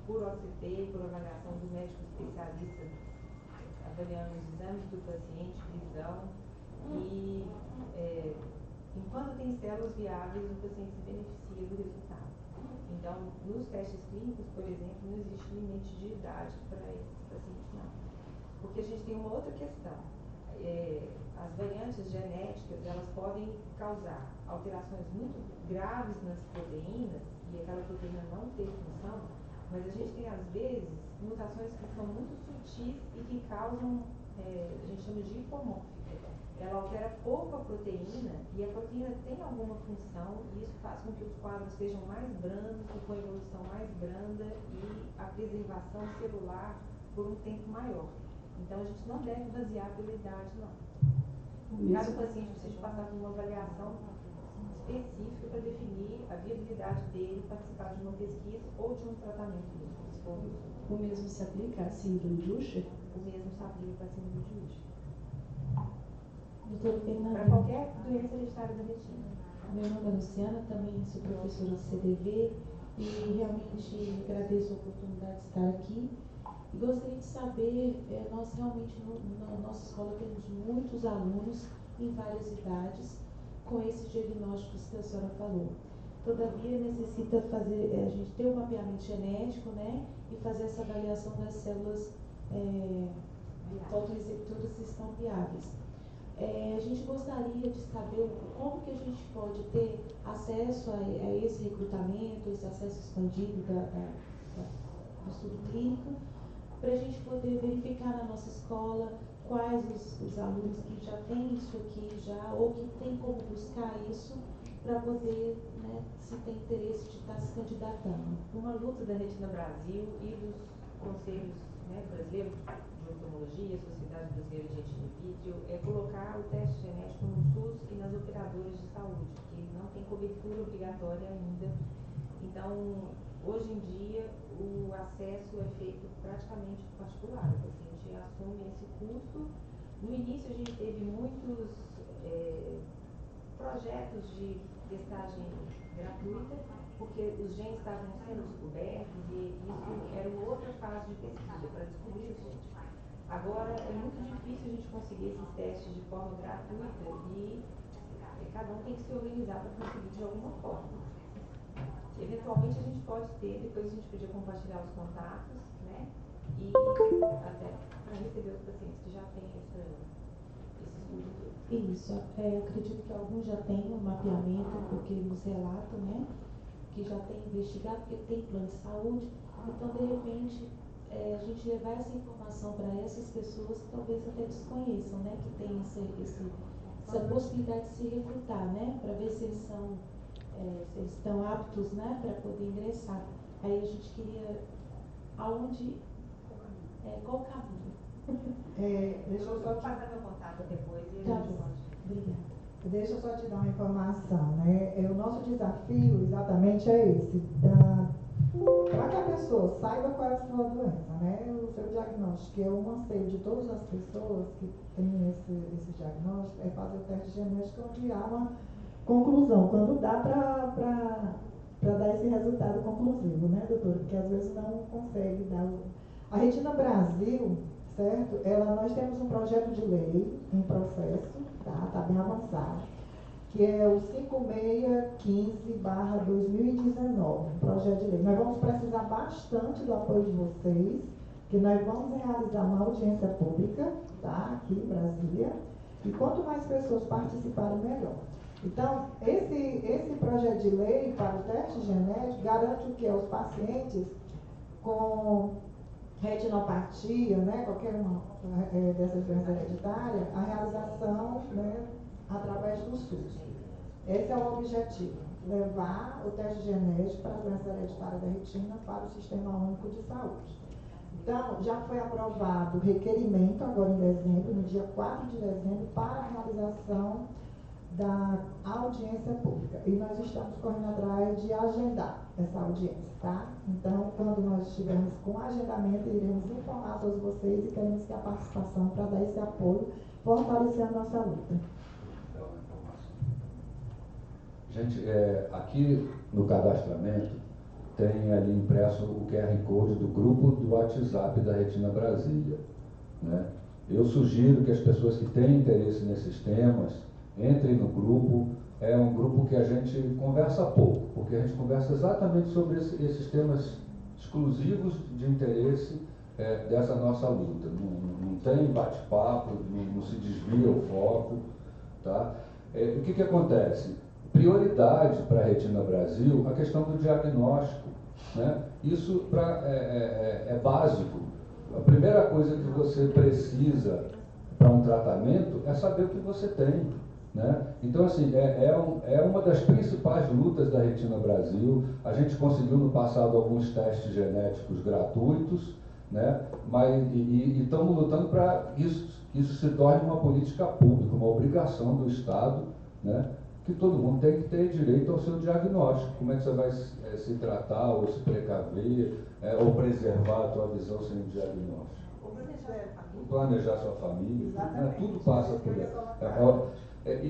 por OCT, por avaliação do médico especialista, avaliando os exames do paciente, visão, e enquanto tem células viáveis, o paciente se beneficia do resultado. Então, nos testes clínicos, por exemplo, não existe limite de idade para esses pacientes, não. Porque a gente tem uma outra questão. As variantes genéticas, elas podem causar alterações muito graves nas proteínas, e aquela proteína não ter função, mas a gente tem, às vezes, mutações que são muito sutis e que causam, a gente chama de hipomórfica. Ela altera pouco a proteína, e a proteína tem alguma função, e isso faz com que os quadros sejam mais brandos, e com a evolução mais branda, e a preservação celular por um tempo maior. Então, a gente não deve basear pela idade, não. Cada paciente precisa passar por uma avaliação específica para definir a viabilidade dele participar de uma pesquisa ou de um tratamento mesmo. O mesmo se aplica à síndrome de Usher? O mesmo se aplica à síndrome de Usher. Doutora Fernanda. Para qualquer doença hereditária da retina. Meu nome é Luciana, também sou professora de CDV e realmente agradeço a oportunidade de estar aqui. E gostaria de saber, nós realmente na nossa escola temos muitos alunos em várias idades com esses diagnósticos que a senhora falou. Todavia, necessita fazer, a gente ter um mapeamento genético, né, e fazer essa avaliação das células fotoreceptoras se estão viáveis. A gente gostaria de saber como que a gente pode ter acesso a esse recrutamento, esse acesso expandido do estudo clínico, para a gente poder verificar na nossa escola quais os alunos que já têm isso aqui já, ou que tem como buscar isso, para poder, né, se tem interesse de estar se candidatando. Uma luta da Retina Brasil e dos conselhos, né, brasileiros de oftalmologia, Sociedade Brasileira de Retina e Vídeo, é colocar o teste genético no SUS e nas operadoras de saúde, que não tem cobertura obrigatória ainda. Então, hoje em dia, o acesso é feito praticamente particular. O paciente assume esse custo. No início, a gente teve muitos projetos de testagem gratuita, porque os genes estavam sendo descobertos e isso era uma outra fase de pesquisa para descobrir os genes. Agora, é muito difícil a gente conseguir esses testes de forma gratuita e cada um tem que se organizar para conseguir de alguma forma. Eventualmente a gente pode ter, depois a gente podia compartilhar os contatos, né? E até para receber os pacientes que já têm esse estudo todo. Isso, acredito que alguns já têm um mapeamento, porque nos relatam, né, que já tem investigado, porque tem plano de saúde, então de repente a gente levar essa informação para essas pessoas que talvez até desconheçam, né, que tem essa possibilidade de se recrutar, né, para ver se eles são, se eles estão aptos, né, para poder ingressar. Aí a gente queria aonde, qual o caminho? Deixa eu só passar meu contato depois e Tá a gente bom. pode. Obrigada. Deixa eu só te dar uma informação, né? O nosso desafio exatamente é esse, para que a pessoa saiba qual é a sua doença, né? O seu diagnóstico, que é um anseio de todas as pessoas que têm esse diagnóstico, é fazer o teste genético onde há uma conclusão, quando dá para dar esse resultado conclusivo, né, doutora? Porque às vezes não consegue dar. A Retina Brasil, certo? Nós temos um projeto de lei em processo, tá bem avançado, que é o 5615/2019, um projeto de lei. Nós vamos precisar bastante do apoio de vocês, que nós vamos realizar uma audiência pública, tá? Aqui em Brasília, e quanto mais pessoas participarem, melhor. Então, esse projeto de lei para o teste genético garante o que aos pacientes com retinopatia, né, qualquer uma dessas doenças hereditárias, a realização, né, através do SUS. Esse é o objetivo, levar o teste genético para a doença hereditária da retina para o Sistema Único de Saúde. Então, já foi aprovado o requerimento agora em dezembro, no dia 4 de dezembro, para a realização da audiência pública. E nós estamos correndo atrás de agendar essa audiência, tá? Então, quando nós estivermos com agendamento, iremos informar todos vocês e queremos ter a participação para dar esse apoio, fortalecer a nossa luta. Gente, aqui no cadastramento tem ali impresso o QR Code do grupo do WhatsApp da Retina Brasília, né? Eu sugiro que as pessoas que têm interesse nesses temas entrem no grupo. É um grupo que a gente conversa pouco, porque a gente conversa exatamente sobre esses temas exclusivos de interesse dessa nossa luta. Não tem bate-papo, não se desvia o foco, tá? O que acontece? Prioridade para a Retina Brasil a questão do diagnóstico, né? Isso é básico. A primeira coisa que você precisa para um tratamento é saber o que você tem, né? Então, assim, é uma das principais lutas da Retina Brasil. A gente conseguiu no passado alguns testes genéticos gratuitos, né? E estamos lutando para que isso se torne uma política pública, uma obrigação do Estado, né? Que todo mundo tem que ter direito ao seu diagnóstico. Como é que você vai se tratar, ou se precaver, ou preservar a tua visão sem o diagnóstico? Ou planejar sua família, né? Tudo passa por aí.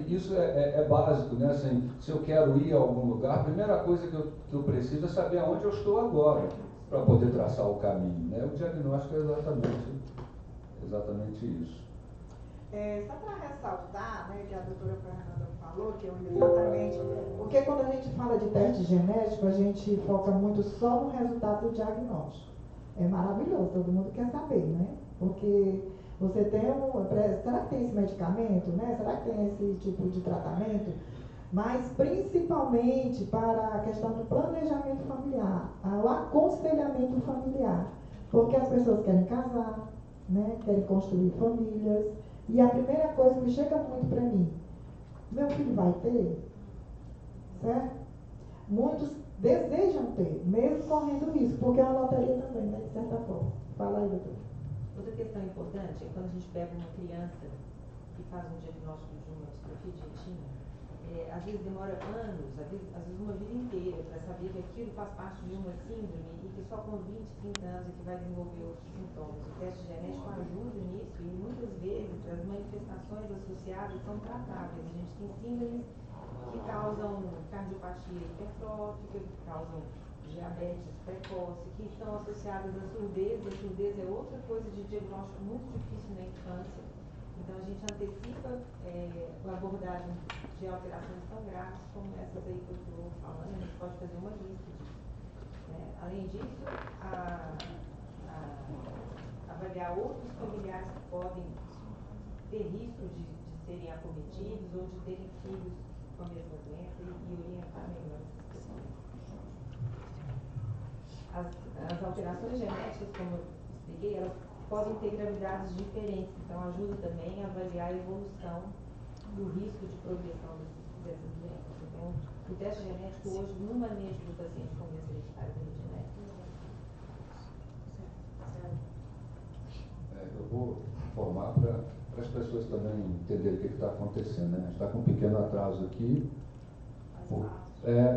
Isso é básico, né? Assim, se eu quero ir a algum lugar, a primeira coisa que eu preciso é saber aonde eu estou agora, para poder traçar o caminho, né? O diagnóstico é exatamente isso. Só para ressaltar, né, que a doutora Fernanda falou, que é exatamente, porque quando a gente fala de teste genético, a gente foca muito só no resultado do diagnóstico. É maravilhoso, todo mundo quer saber, né? Porque você tem será que tem esse medicamento, né? Será que tem esse tipo de tratamento? Mas principalmente para a questão do planejamento familiar, o aconselhamento familiar. Porque as pessoas querem casar, né? Querem construir famílias. E a primeira coisa que chega muito para mim, meu filho vai ter? Certo? Muitos desejam ter, mesmo correndo risco, porque é uma loteria também, né, de certa forma. Fala aí, doutor. Outra questão importante é quando a gente pega uma criança e faz um diagnóstico de uma distrofia de retina, a às vezes demora anos, às vezes uma vida inteira, para saber que aquilo faz parte de uma síndrome e que só com 20, 30 anos é que vai desenvolver outros sintomas. O teste genético ajuda nisso e muitas vezes as manifestações associadas são tratáveis. A gente tem síndromes que causam cardiopatia hipertrófica, que causam diabetes precoce, que estão associadas à surdez, e a surdez é outra coisa de diagnóstico muito difícil na infância. Então a gente antecipa a abordagem de alterações tão graves como essas aí que eu estou falando, a gente pode fazer uma lista disso. Além disso, avaliar outros familiares que podem ter risco de serem acometidos ou de terem filhos com a mesma doença e orientar melhor essas pessoas. As alterações genéticas, como eu expliquei, elas podem ter gravidades diferentes, então ajuda também a avaliar a evolução do risco de progressão dessas doenças. Então, o teste genético hoje, no manejo do paciente com doença hereditária genética, eu vou informar para as pessoas também entenderem o que está acontecendo. Né? A gente está com um pequeno atraso aqui,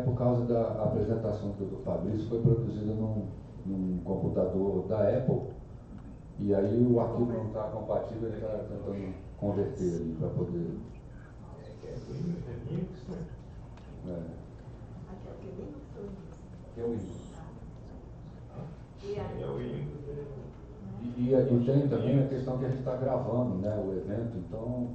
por causa da apresentação do Dr. Fabrício, foi produzida num computador da Apple, e aí o arquivo não está compatível, ele está tentando converter ali para poder. Que é o Windows. E tem também a questão que a gente está gravando, né, o evento, então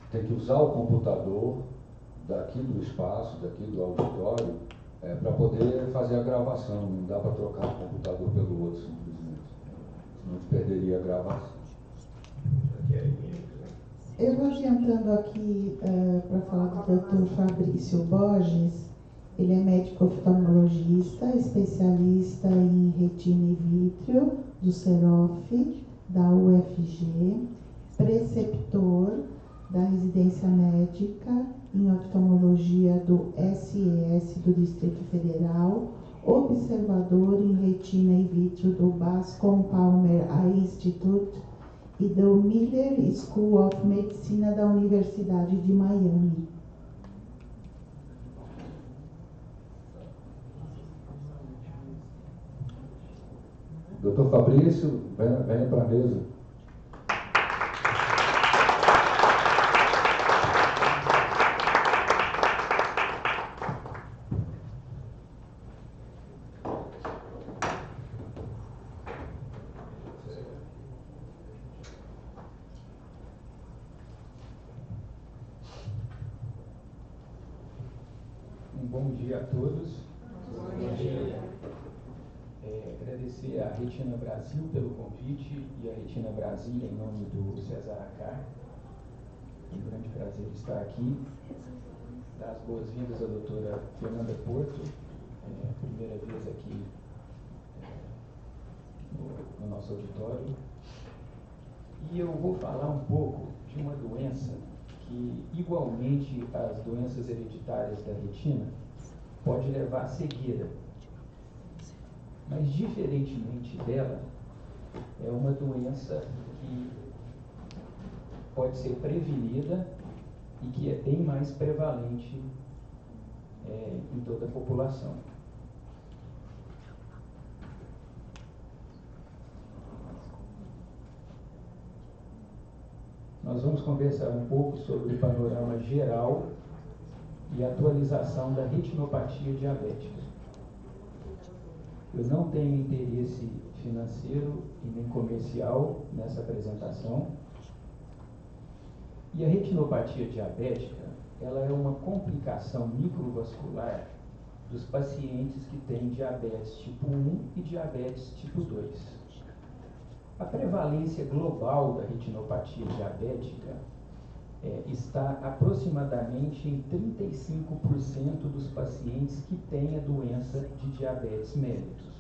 tem que usar o computador daqui do espaço, daqui do auditório, para poder fazer a gravação. Não dá para trocar um computador pelo outro simplesmente, senão a gente perderia a gravação. Eu vou adiantando aqui para falar do Dr. Fabrício Borges. Ele é médico oftalmologista, especialista em retina e vítreo do CEROF, da UFG, preceptor da residência médica em oftalmologia do SES do Distrito Federal, observador em retina e vítreo do Bascom Palmer Eye Institute e do Miller School of Medicina da Universidade de Miami. Dr. Fabrício, venha para a mesa. Bom dia a todos. Bom dia. Agradecer à Retina Brasil pelo convite e à Retina Brasília em nome do César Acar. É um grande prazer estar aqui. Dar as boas-vindas à doutora Fernanda Porto, primeira vez aqui no nosso auditório. E eu vou falar um pouco de uma doença que, igualmente às doenças hereditárias da retina, pode levar à cegueira. Mas, diferentemente dela, é uma doença que pode ser prevenida e que é bem mais prevalente em toda a população. Nós vamos conversar um pouco sobre o panorama geral e atualização da retinopatia diabética. Eu não tenho interesse financeiro e nem comercial nessa apresentação. E a retinopatia diabética, ela é uma complicação microvascular dos pacientes que têm diabetes tipo 1 e diabetes tipo 2. A prevalência global da retinopatia diabética está aproximadamente em 35% dos pacientes que têm a doença de diabetes mellitus.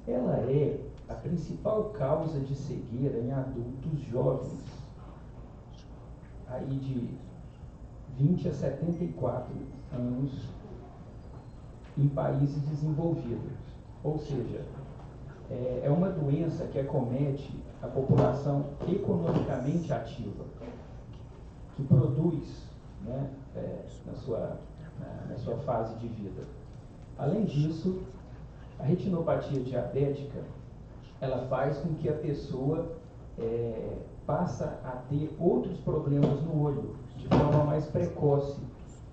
Ela é a principal causa de cegueira em adultos jovens, aí de 20 a 74 anos, em países desenvolvidos. Ou seja, é uma doença que acomete a população economicamente ativa, que produz, né, na sua fase de vida. Além disso, a retinopatia diabética, ela faz com que a pessoa passa a ter outros problemas no olho, de forma mais precoce,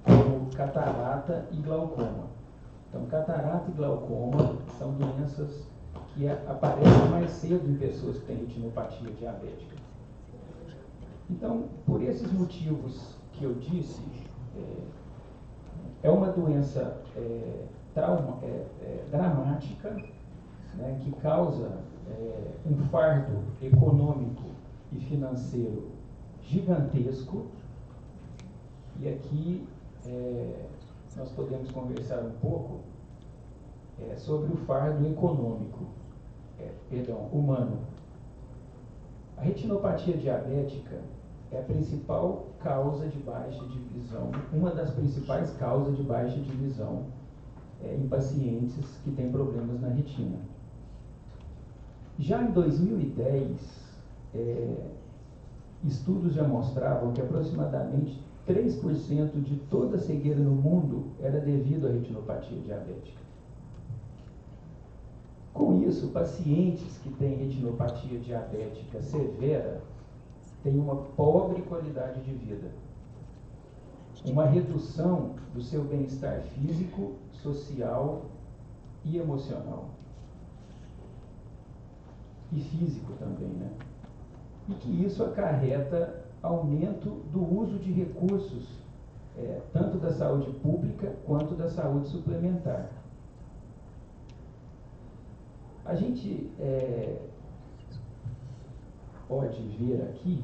como catarata e glaucoma. Então, catarata e glaucoma são doenças que aparecem mais cedo em pessoas que têm retinopatia diabética. Então, por esses motivos que eu disse, é uma doença dramática, né, que causa um fardo econômico e financeiro gigantesco. E aqui nós podemos conversar um pouco sobre o fardo econômico, humano. A retinopatia diabética é a principal causa de baixa de visão, uma das principais causas de baixa de visão em pacientes que têm problemas na retina. Já em 2010, estudos já mostravam que aproximadamente 3% de toda a cegueira no mundo era devido à retinopatia diabética. Com isso, pacientes que têm retinopatia diabética severa têm uma pobre qualidade de vida, uma redução do seu bem-estar físico, social e emocional. E físico também, né? E que isso acarreta aumento do uso de recursos, tanto da saúde pública quanto da saúde suplementar. A gente pode ver aqui,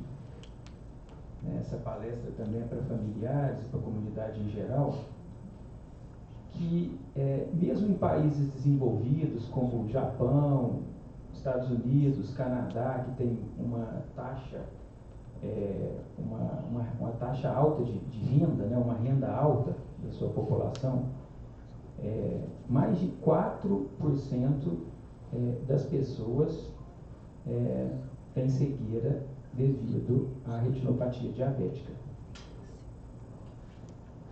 né, essa palestra também é para familiares, para a comunidade em geral, que mesmo em países desenvolvidos como o Japão, Estados Unidos, Canadá, que tem uma taxa uma taxa alta de renda, né, uma renda alta da sua população, mais de 4% das pessoas têm cegueira devido à retinopatia diabética.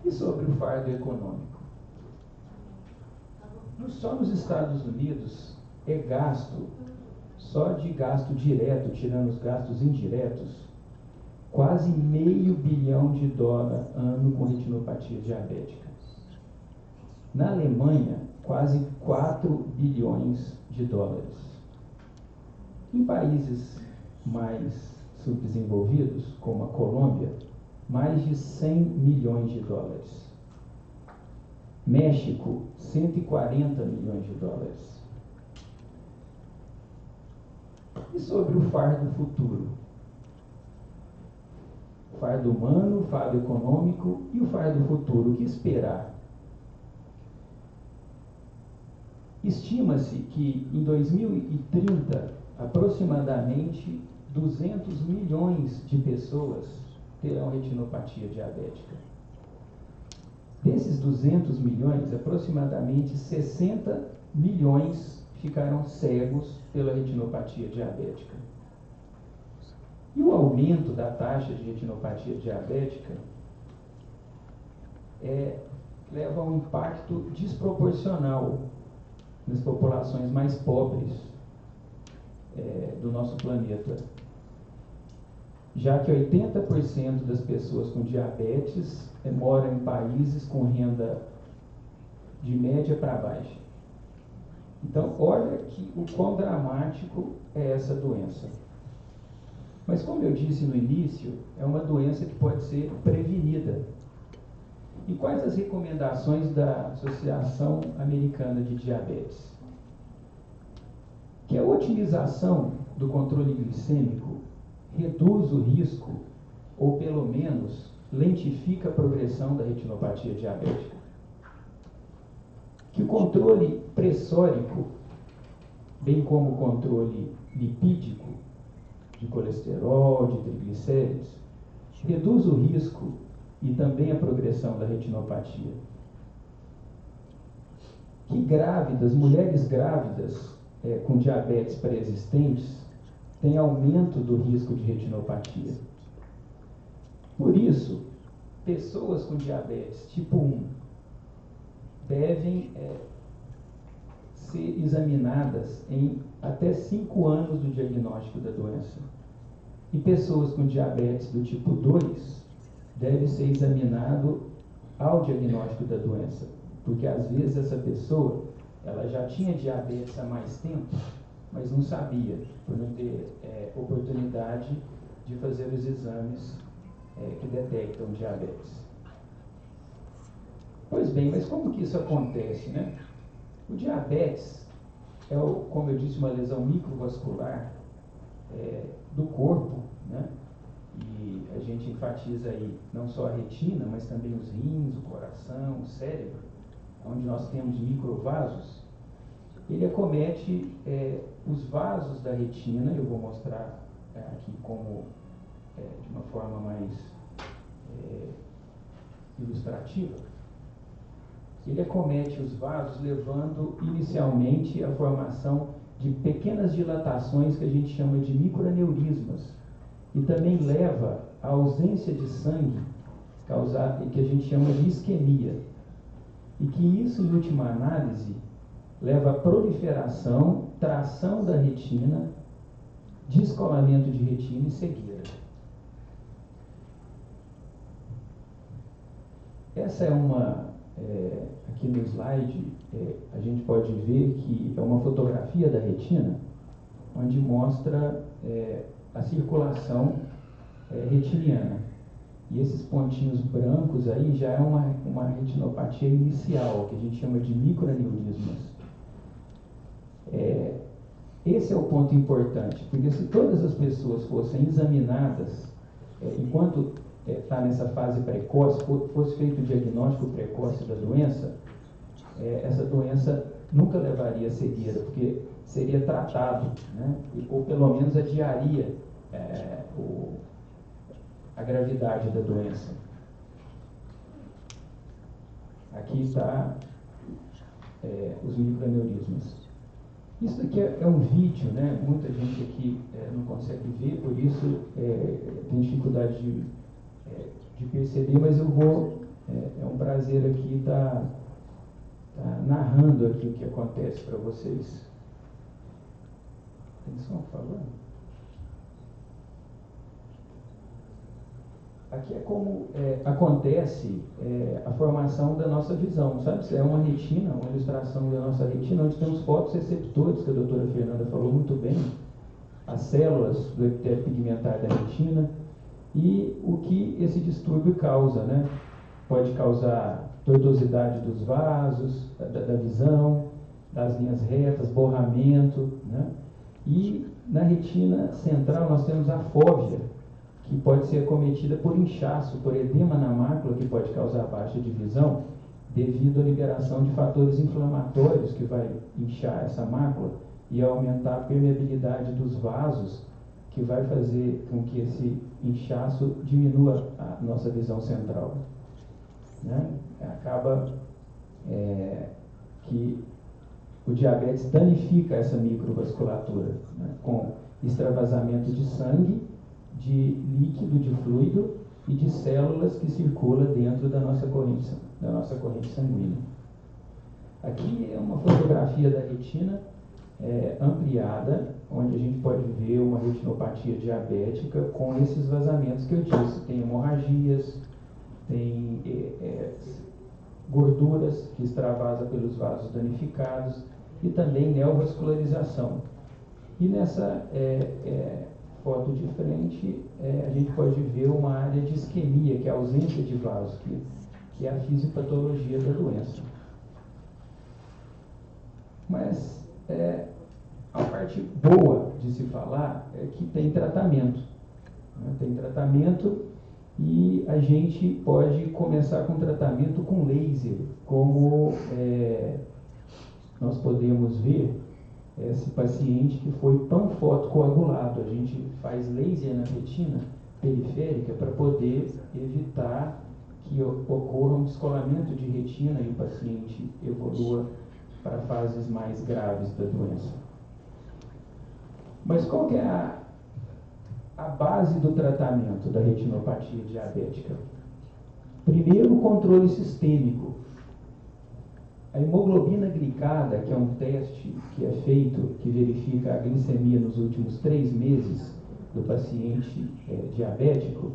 E sobre o fardo econômico? Só nos Estados Unidos é gasto, só de gasto direto, tirando os gastos indiretos, quase $500 bilhão ano com retinopatia diabética. Na Alemanha, quase $4 bilhões. Em países mais subdesenvolvidos, como a Colômbia, mais de $100 milhões. México, $140 milhões. E sobre o fardo futuro? Fardo humano, fardo econômico e o fardo futuro, o que esperar? Estima-se que em 2030, aproximadamente 200 milhões de pessoas terão retinopatia diabética. Desses 200 milhões, aproximadamente 60 milhões ficarão cegos pela retinopatia diabética. E o aumento da taxa de retinopatia diabética leva a um impacto desproporcional nas populações mais pobres do nosso planeta, já que 80% das pessoas com diabetes moram em países com renda de média para baixa. Então, olha o quão dramático é essa doença. Mas, como eu disse no início, é uma doença que pode ser prevenida. E quais as recomendações da Associação Americana de Diabetes? Que a otimização do controle glicêmico reduz o risco, ou pelo menos lentifica a progressão da retinopatia diabética. Que o controle pressórico, bem como o controle lipídico, de colesterol, de triglicéridos, reduz o risco e também a progressão da retinopatia. Que mulheres grávidas com diabetes pré-existentes tem aumento do risco de retinopatia. Por isso, pessoas com diabetes tipo 1 devem ser examinadas em até 5 anos do diagnóstico da doença. E pessoas com diabetes do tipo 2 devem ser examinado ao diagnóstico da doença, porque às vezes essa pessoa ela já tinha diabetes há mais tempo, mas não sabia, por não ter oportunidade de fazer os exames que detectam diabetes. Pois bem, mas como que isso acontece, né? O diabetes é, como eu disse, uma lesão microvascular do corpo, né? E a gente enfatiza aí não só a retina, mas também os rins, o coração, o cérebro, onde nós temos microvasos. Ele acomete os vasos da retina, eu vou mostrar aqui como de uma forma mais ilustrativa. Ele acomete os vasos, levando inicialmente a formação de pequenas dilatações que a gente chama de microaneurismas, e também leva à ausência de sangue, que a gente chama de isquemia, e que isso, em última análise, leva à proliferação, tração da retina, descolamento de retina e cegueira. Essa é uma, aqui no slide, a gente pode ver que é uma fotografia da retina, onde mostra a circulação retiniana. E esses pontinhos brancos aí já é uma retinopatia inicial, que a gente chama de microaneurismas. Esse é o ponto importante, porque se todas as pessoas fossem examinadas enquanto está nessa fase precoce, fosse feito o diagnóstico precoce da doença, essa doença nunca levaria a cegueira, porque seria tratado, né? Ou pelo menos adiaria a gravidade da doença. Aqui está os microaneurismas. Isso aqui é um vídeo, né? Muita gente aqui não consegue ver, por isso tem dificuldade de perceber, mas eu vou, é um prazer aqui estar narrando aqui o que acontece para vocês. Tem som falando? Aqui é como acontece a formação da nossa visão, sabe? É uma retina, uma ilustração da nossa retina, onde tem os fotoreceptores, que a doutora Fernanda falou muito bem, as células do epitélio pigmentar da retina, e o que esse distúrbio causa, né? Pode causar tortuosidade dos vasos, da visão, das linhas retas, borramento, né? E na retina central nós temos a fóvea, que pode ser acometida por inchaço, por edema na mácula, que pode causar baixa de visão, devido à liberação de fatores inflamatórios que vai inchar essa mácula e aumentar a permeabilidade dos vasos, que vai fazer com que esse inchaço diminua a nossa visão central, né? Acaba que o diabetes danifica essa microvasculatura, né? Com extravasamento de sangue, de líquido, de fluido e de células que circula dentro da nossa corrente sanguínea. Aqui é uma fotografia da retina ampliada, onde a gente pode ver uma retinopatia diabética com esses vazamentos que eu disse. Tem hemorragias, tem gorduras que extravasam pelos vasos danificados e também neovascularização. E nessa foto de frente, a gente pode ver uma área de isquemia, que é a ausência de vasos, que é a fisiopatologia da doença. Mas a parte boa de se falar é que tem tratamento, né? Tem tratamento, e a gente pode começar com tratamento com laser, como nós podemos ver esse paciente que foi panfotocoagulado. A gente faz laser na retina periférica para poder evitar que ocorra um descolamento de retina e o paciente evolua para fases mais graves da doença. Mas qual que é a base do tratamento da retinopatia diabética? Primeiro, o controle sistêmico. A hemoglobina glicada, que é um teste que é feito, que verifica a glicemia nos últimos 3 meses do paciente diabético,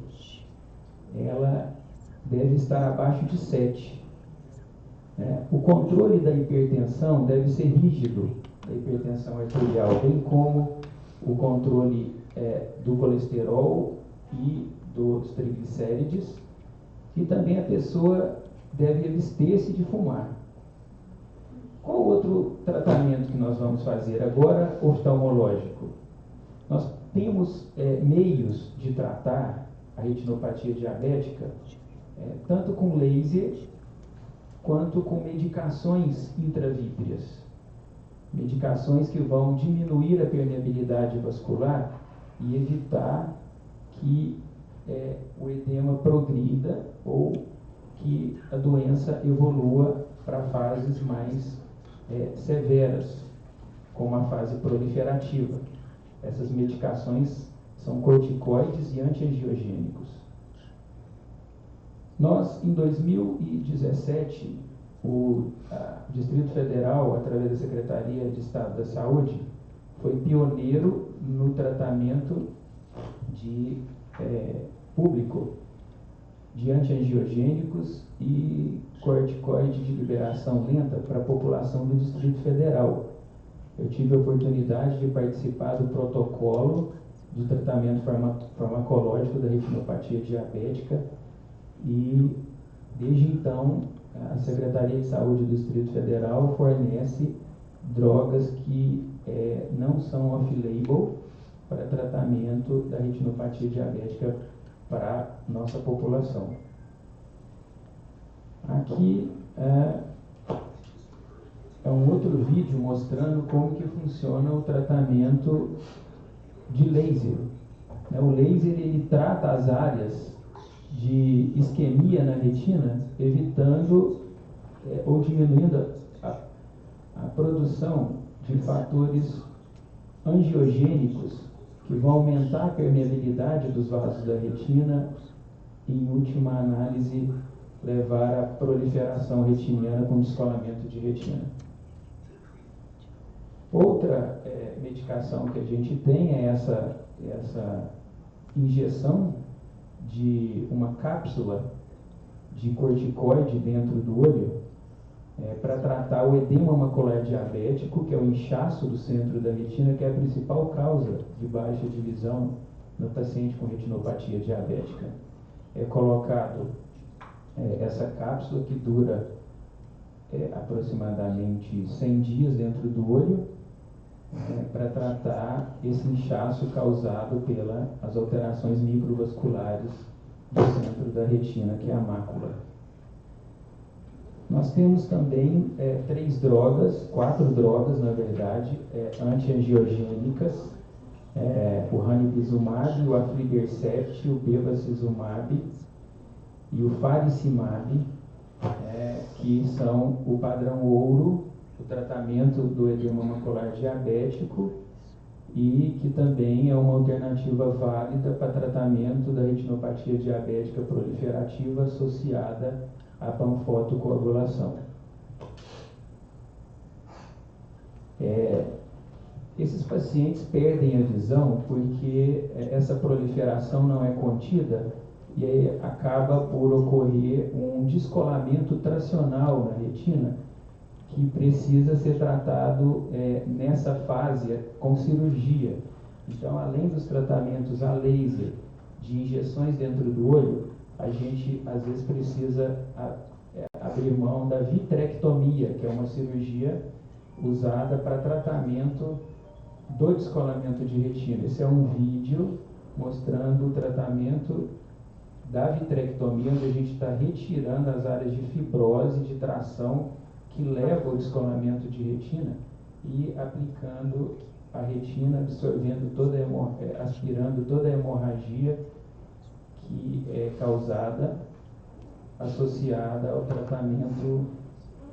ela deve estar abaixo de 7. O controle da hipertensão deve ser rígido, da hipertensão arterial, bem como o controle do colesterol e dos triglicérides, e também a pessoa deve abster-se de fumar. Qual outro tratamento que nós vamos fazer agora, oftalmológico? Nós temos meios de tratar a retinopatia diabética, tanto com laser quanto com medicações intravítreas. Medicações que vão diminuir a permeabilidade vascular e evitar que o edema progrida ou que a doença evolua para fases mais severas, como a fase proliferativa. Essas medicações são corticoides e antiangiogênicos. Nós, em 2017, o Distrito Federal, através da Secretaria de Estado da Saúde, foi pioneiro no tratamento público de antiangiogênicos e corticoide de liberação lenta para a população do Distrito Federal. Eu tive a oportunidade de participar do protocolo do tratamento farmacológico da retinopatia diabética e, desde então, a Secretaria de Saúde do Distrito Federal fornece drogas que não são off-label para tratamento da retinopatia diabética para nossa população. Aqui é um outro vídeo mostrando como que funciona o tratamento de laser. O laser, ele trata as áreas de isquemia na retina, evitando ou diminuindo a produção de fatores angiogênicos que vão aumentar a permeabilidade dos vasos da retina e, em última análise, levar à proliferação retiniana com descolamento de retina. Outra medicação que a gente tem é essa injeção de uma cápsula de corticoide dentro do olho para tratar o edema macular diabético, que é o inchaço do centro da retina, que é a principal causa de baixa de visão no paciente com retinopatia diabética. É colocado essa cápsula que dura aproximadamente 100 dias dentro do olho para tratar esse inchaço causado pelas alterações microvasculares do centro da retina, que é a mácula. Nós temos também 4 drogas, na verdade, antiangiogênicas, o ranibizumab, o aflibercept, o bevacizumab e o faricimab, que são o padrão ouro do tratamento do edema macular diabético e que também é uma alternativa válida para tratamento da retinopatia diabética proliferativa associada à panfotocoagulação. Esses pacientes perdem a visão porque essa proliferação não é contida e aí acaba por ocorrer um descolamento tracional na retina que precisa ser tratado nessa fase com cirurgia. Então, além dos tratamentos a laser, de injeções dentro do olho, a gente às vezes precisa abrir mão da vitrectomia, que é uma cirurgia usada para tratamento do descolamento de retina. Esse é um vídeo mostrando o tratamento da vitrectomia, onde a gente está retirando as áreas de fibrose, de tração, que leva ao descolamento de retina e aplicando a retina, aspirando toda a hemorragia que é causada, associada ao tratamento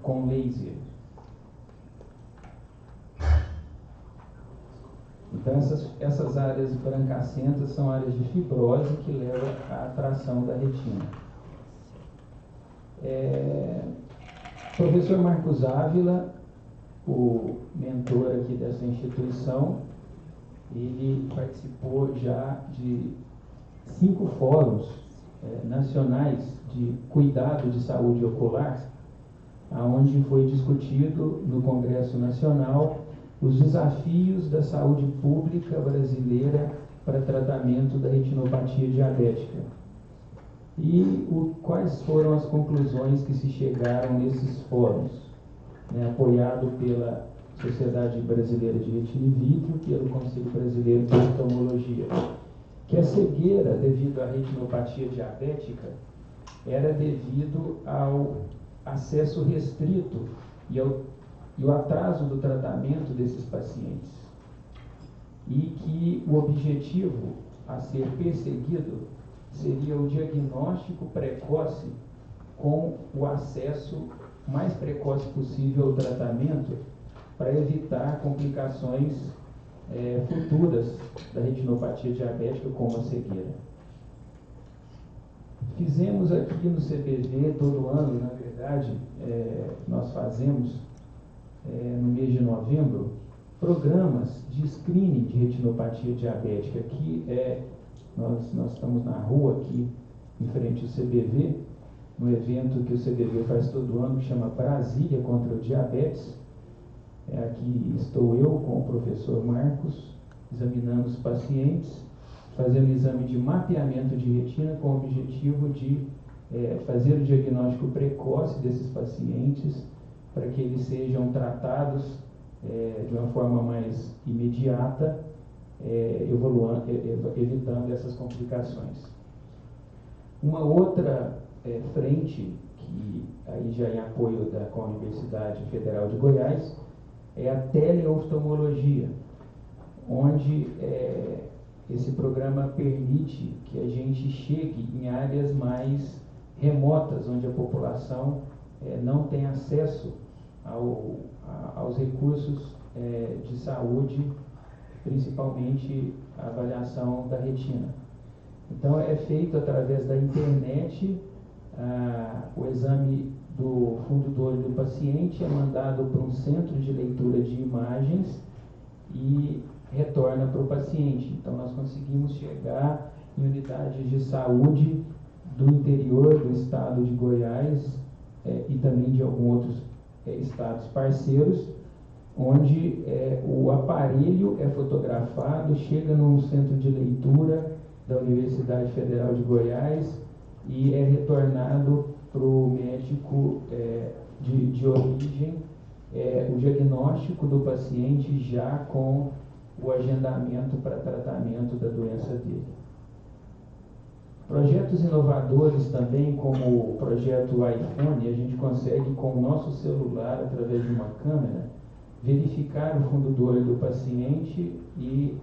com laser. Então, essas áreas brancacentas são áreas de fibrose que levam à atração da retina. Professor Marcos Ávila, o mentor aqui dessa instituição, ele participou já de 5 fóruns nacionais de cuidado de saúde ocular, onde foi discutido no Congresso Nacional os desafios da saúde pública brasileira para tratamento da retinopatia diabética. E quais foram as conclusões que se chegaram nesses fóruns, apoiado pela Sociedade Brasileira de Retina e Vítreo, pelo Conselho Brasileiro de Oftalmologia, que a cegueira devido à retinopatia diabética era devido ao acesso restrito e o atraso do tratamento desses pacientes, e que o objetivo a ser perseguido seria o diagnóstico precoce com o acesso mais precoce possível ao tratamento para evitar complicações futuras da retinopatia diabética, como a cegueira. Fizemos aqui no CBV, todo ano, na verdade, nós fazemos, no mês de novembro, programas de screening de retinopatia diabética, que nós estamos na rua aqui, em frente ao CBV, no evento que o CBV faz todo ano, que chama Brasília contra o Diabetes. Aqui estou eu com o professor Marcos, examinando os pacientes, fazendo exame de mapeamento de retina com o objetivo de fazer o diagnóstico precoce desses pacientes, para que eles sejam tratados de uma forma mais imediata, evitando essas complicações. Uma outra frente, que aí já em apoio com a Universidade Federal de Goiás, é a teleoftalmologia, onde esse programa permite que a gente chegue em áreas mais remotas, onde a população não tem acesso aos recursos de saúde, principalmente a avaliação da retina. Então, é feito através da internet, o exame do fundo do olho do paciente é mandado para um centro de leitura de imagens e retorna para o paciente. Então, nós conseguimos chegar em unidades de saúde do interior do estado de Goiás e também de alguns outros estados parceiros, onde o aparelho é fotografado, chega num centro de leitura da Universidade Federal de Goiás e é retornado para o médico de origem o diagnóstico do paciente, já com o agendamento para tratamento da doença dele. Projetos inovadores também, como o projeto iPhone, a gente consegue com o nosso celular, através de uma câmera, verificar o fundo do olho do paciente e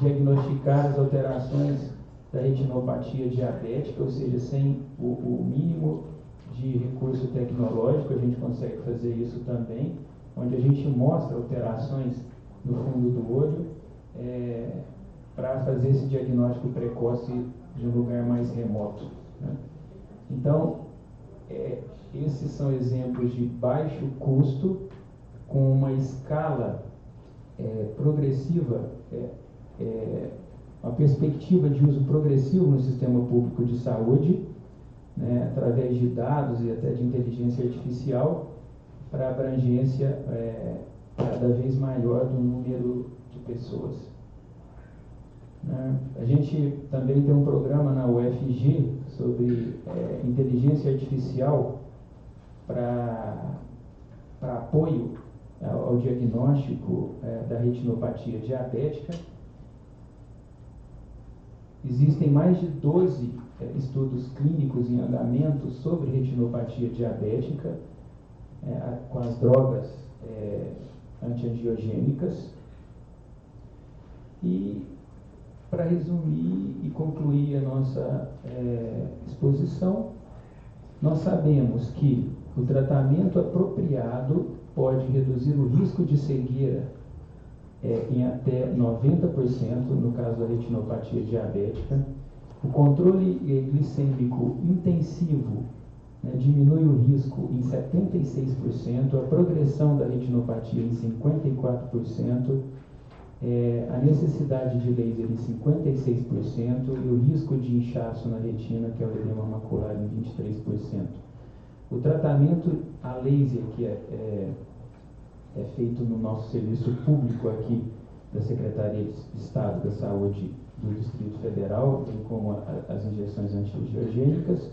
diagnosticar as alterações da retinopatia diabética, ou seja, sem o mínimo de recurso tecnológico, a gente consegue fazer isso também, onde a gente mostra alterações no fundo do olho para fazer esse diagnóstico precoce de um lugar mais remoto, né? Então, esses são exemplos de baixo custo, com uma escala progressiva, uma perspectiva de uso progressivo no sistema público de saúde, né, através de dados e até de inteligência artificial, para abrangência cada vez maior do número de pessoas. A gente também tem um programa na UFG sobre inteligência artificial para apoio ao diagnóstico da retinopatia diabética. Existem mais de 12 estudos clínicos em andamento sobre retinopatia diabética com as drogas antiangiogênicas. E, para resumir e concluir a nossa exposição, nós sabemos que o tratamento apropriado pode reduzir o risco de cegueira em até 90% no caso da retinopatia diabética. O controle glicêmico intensivo, né, diminui o risco em 76%, a progressão da retinopatia em 54%, a necessidade de laser em 56% e o risco de inchaço na retina, que é o edema macular, em 23%. O tratamento a laser, que é feito no nosso serviço público aqui da Secretaria de Estado da Saúde do Distrito Federal, bem como as injeções antiangiogênicas.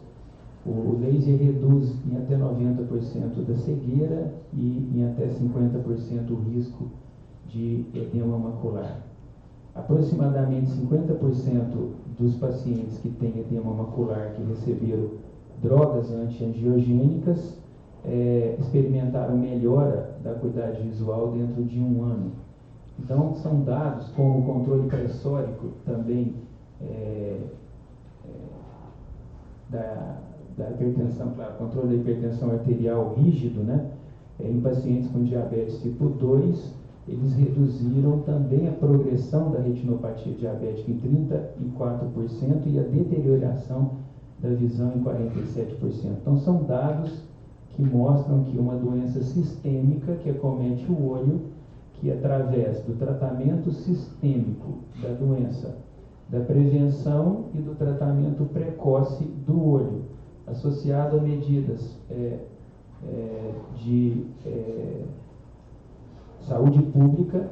O laser reduz em até 90% da cegueira e em até 50% o risco de edema macular. Aproximadamente 50% dos pacientes que têm edema macular que receberam drogas antiangiogênicas experimentaram melhora da acuidade visual dentro de 1 ano. Então, são dados como o controle pressórico também da hipertensão, claro, controle da hipertensão arterial rígido, né? Em pacientes com diabetes tipo 2, eles reduziram também a progressão da retinopatia diabética em 34% e a deterioração da visão em 47%. Então, são dados que mostram que uma doença sistêmica que acomete o olho, que através do tratamento sistêmico da doença, da prevenção e do tratamento precoce do olho, associado a medidas de saúde pública,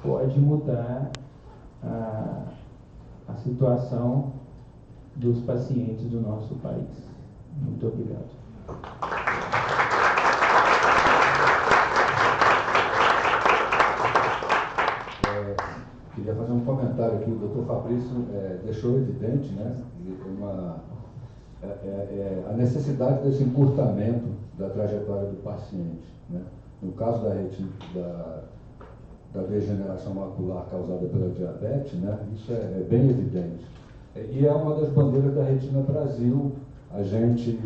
pode mudar a situação dos pacientes do nosso país. Muito obrigado. Queria fazer um comentário aqui. O doutor Fabrício deixou evidente, né, a necessidade desse encurtamento da trajetória do paciente, né? No caso da degeneração macular causada pela diabetes, né, isso é bem evidente. E é uma das bandeiras da Retina Brasil. A gente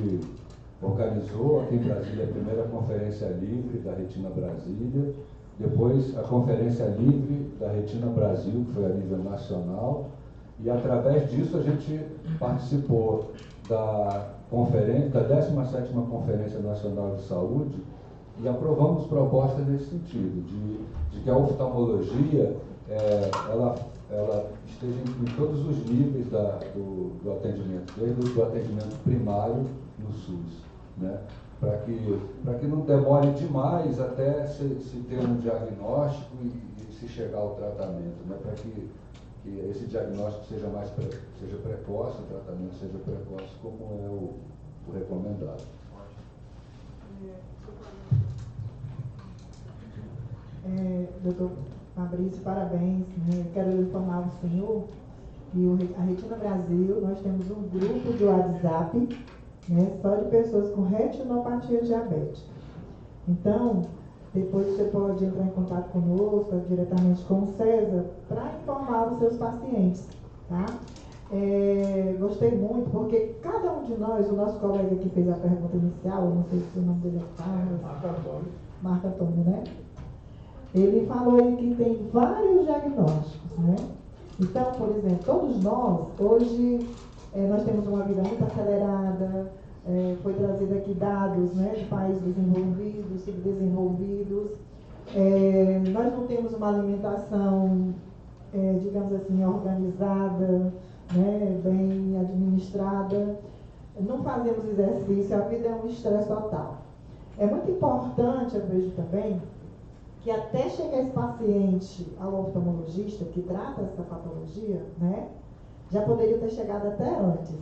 organizou aqui em Brasília a primeira conferência livre da Retina Brasília, depois a conferência livre da Retina Brasil, que foi a nível nacional, e através disso a gente participou da 17ª Conferência Nacional de Saúde e aprovamos propostas nesse sentido, de que a oftalmologia ela esteja em todos os níveis do atendimento, desde o atendimento primário no SUS, né? Para que não demore demais até se ter um diagnóstico e se chegar ao tratamento, né? Para que esse diagnóstico seja precoce, o tratamento seja precoce, como é o recomendado. Doutor Fabrício, parabéns, né? Quero informar o senhor que a Retina Brasil, nós temos um grupo de WhatsApp, né, só de pessoas com retinopatia diabética. Então, depois você pode entrar em contato conosco, diretamente com o César, para informar os seus pacientes, tá? Gostei muito, porque cada um de nós, o nosso colega que fez a pergunta inicial, eu não sei se o nome dele é Carlos. Marco Antônio, né? Ele falou aí que tem vários diagnósticos, né? Então, por exemplo, todos nós, hoje, nós temos uma vida muito acelerada, foi trazido aqui dados, né, de países desenvolvidos, subdesenvolvidos. Nós não temos uma alimentação, digamos assim, organizada, né, bem administrada. Não fazemos exercício, a vida é um estresse total. É muito importante, eu vejo também, que até chegar esse paciente ao oftalmologista que trata essa patologia, né, já poderia ter chegado até antes.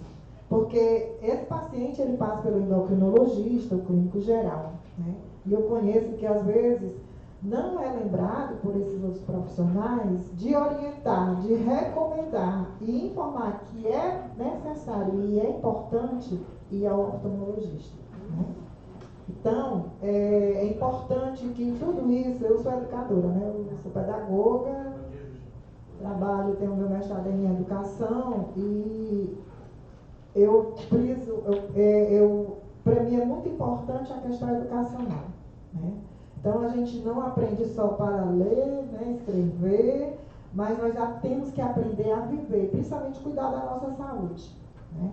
Porque esse paciente, ele passa pelo endocrinologista, o clínico geral, né? E eu conheço que, às vezes, não é lembrado por esses outros profissionais de orientar, de recomendar e informar que é necessário e é importante ir ao oftalmologista, né? Então, é importante que tudo isso, eu sou educadora, né? Eu sou pedagoga, tenho meu mestrado em educação e para mim é muito importante a questão educacional, né? Então a gente não aprende só para ler, né, escrever, mas nós já temos que aprender a viver, principalmente cuidar da nossa saúde, né?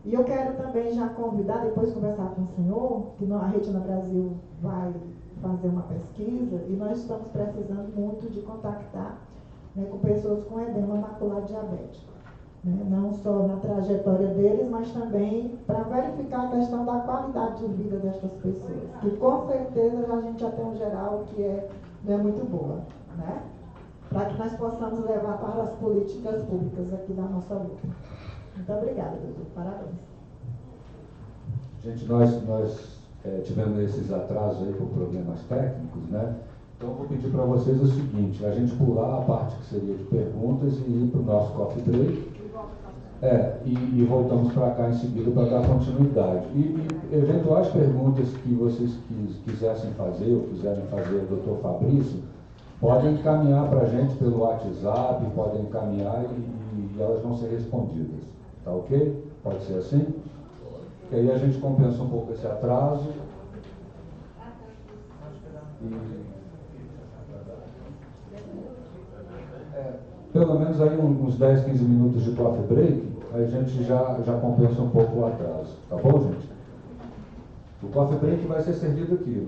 E eu quero também já convidar, depois conversar com o senhor, que a Retina Brasil vai fazer uma pesquisa e nós estamos precisando muito de contactar, né, com pessoas com edema macular diabético, né? Não só na trajetória deles, mas também para verificar a questão da qualidade de vida destas pessoas, que com certeza a gente já tem um geral que não é muito boa, né? Para que nós possamos levar para as políticas públicas aqui da nossa luta. Muito obrigada, doutor. Parabéns. Gente, nós tivemos esses atrasos aí por problemas técnicos, né? Então, eu vou pedir para vocês o seguinte, a gente pular a parte que seria de perguntas e ir para o nosso coffee break. E voltamos para cá em seguida para dar continuidade. E eventuais perguntas que vocês quisessem fazer ou quiserem fazer ao doutor Fabrício, podem encaminhar para a gente pelo WhatsApp, podem encaminhar e elas vão ser respondidas. Tá ok? Pode ser assim? Que aí a gente compensa um pouco esse atraso. Pelo menos aí uns 10, 15 minutos de coffee break, aí a gente já compensa um pouco o atraso. Tá bom, gente? O coffee break vai ser servido aqui,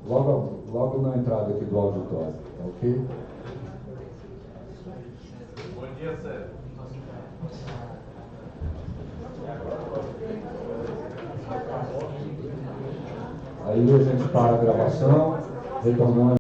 logo na entrada aqui do auditório. Tá ok? Bom dia, Sérgio. Aí a gente para a gravação, retornamos.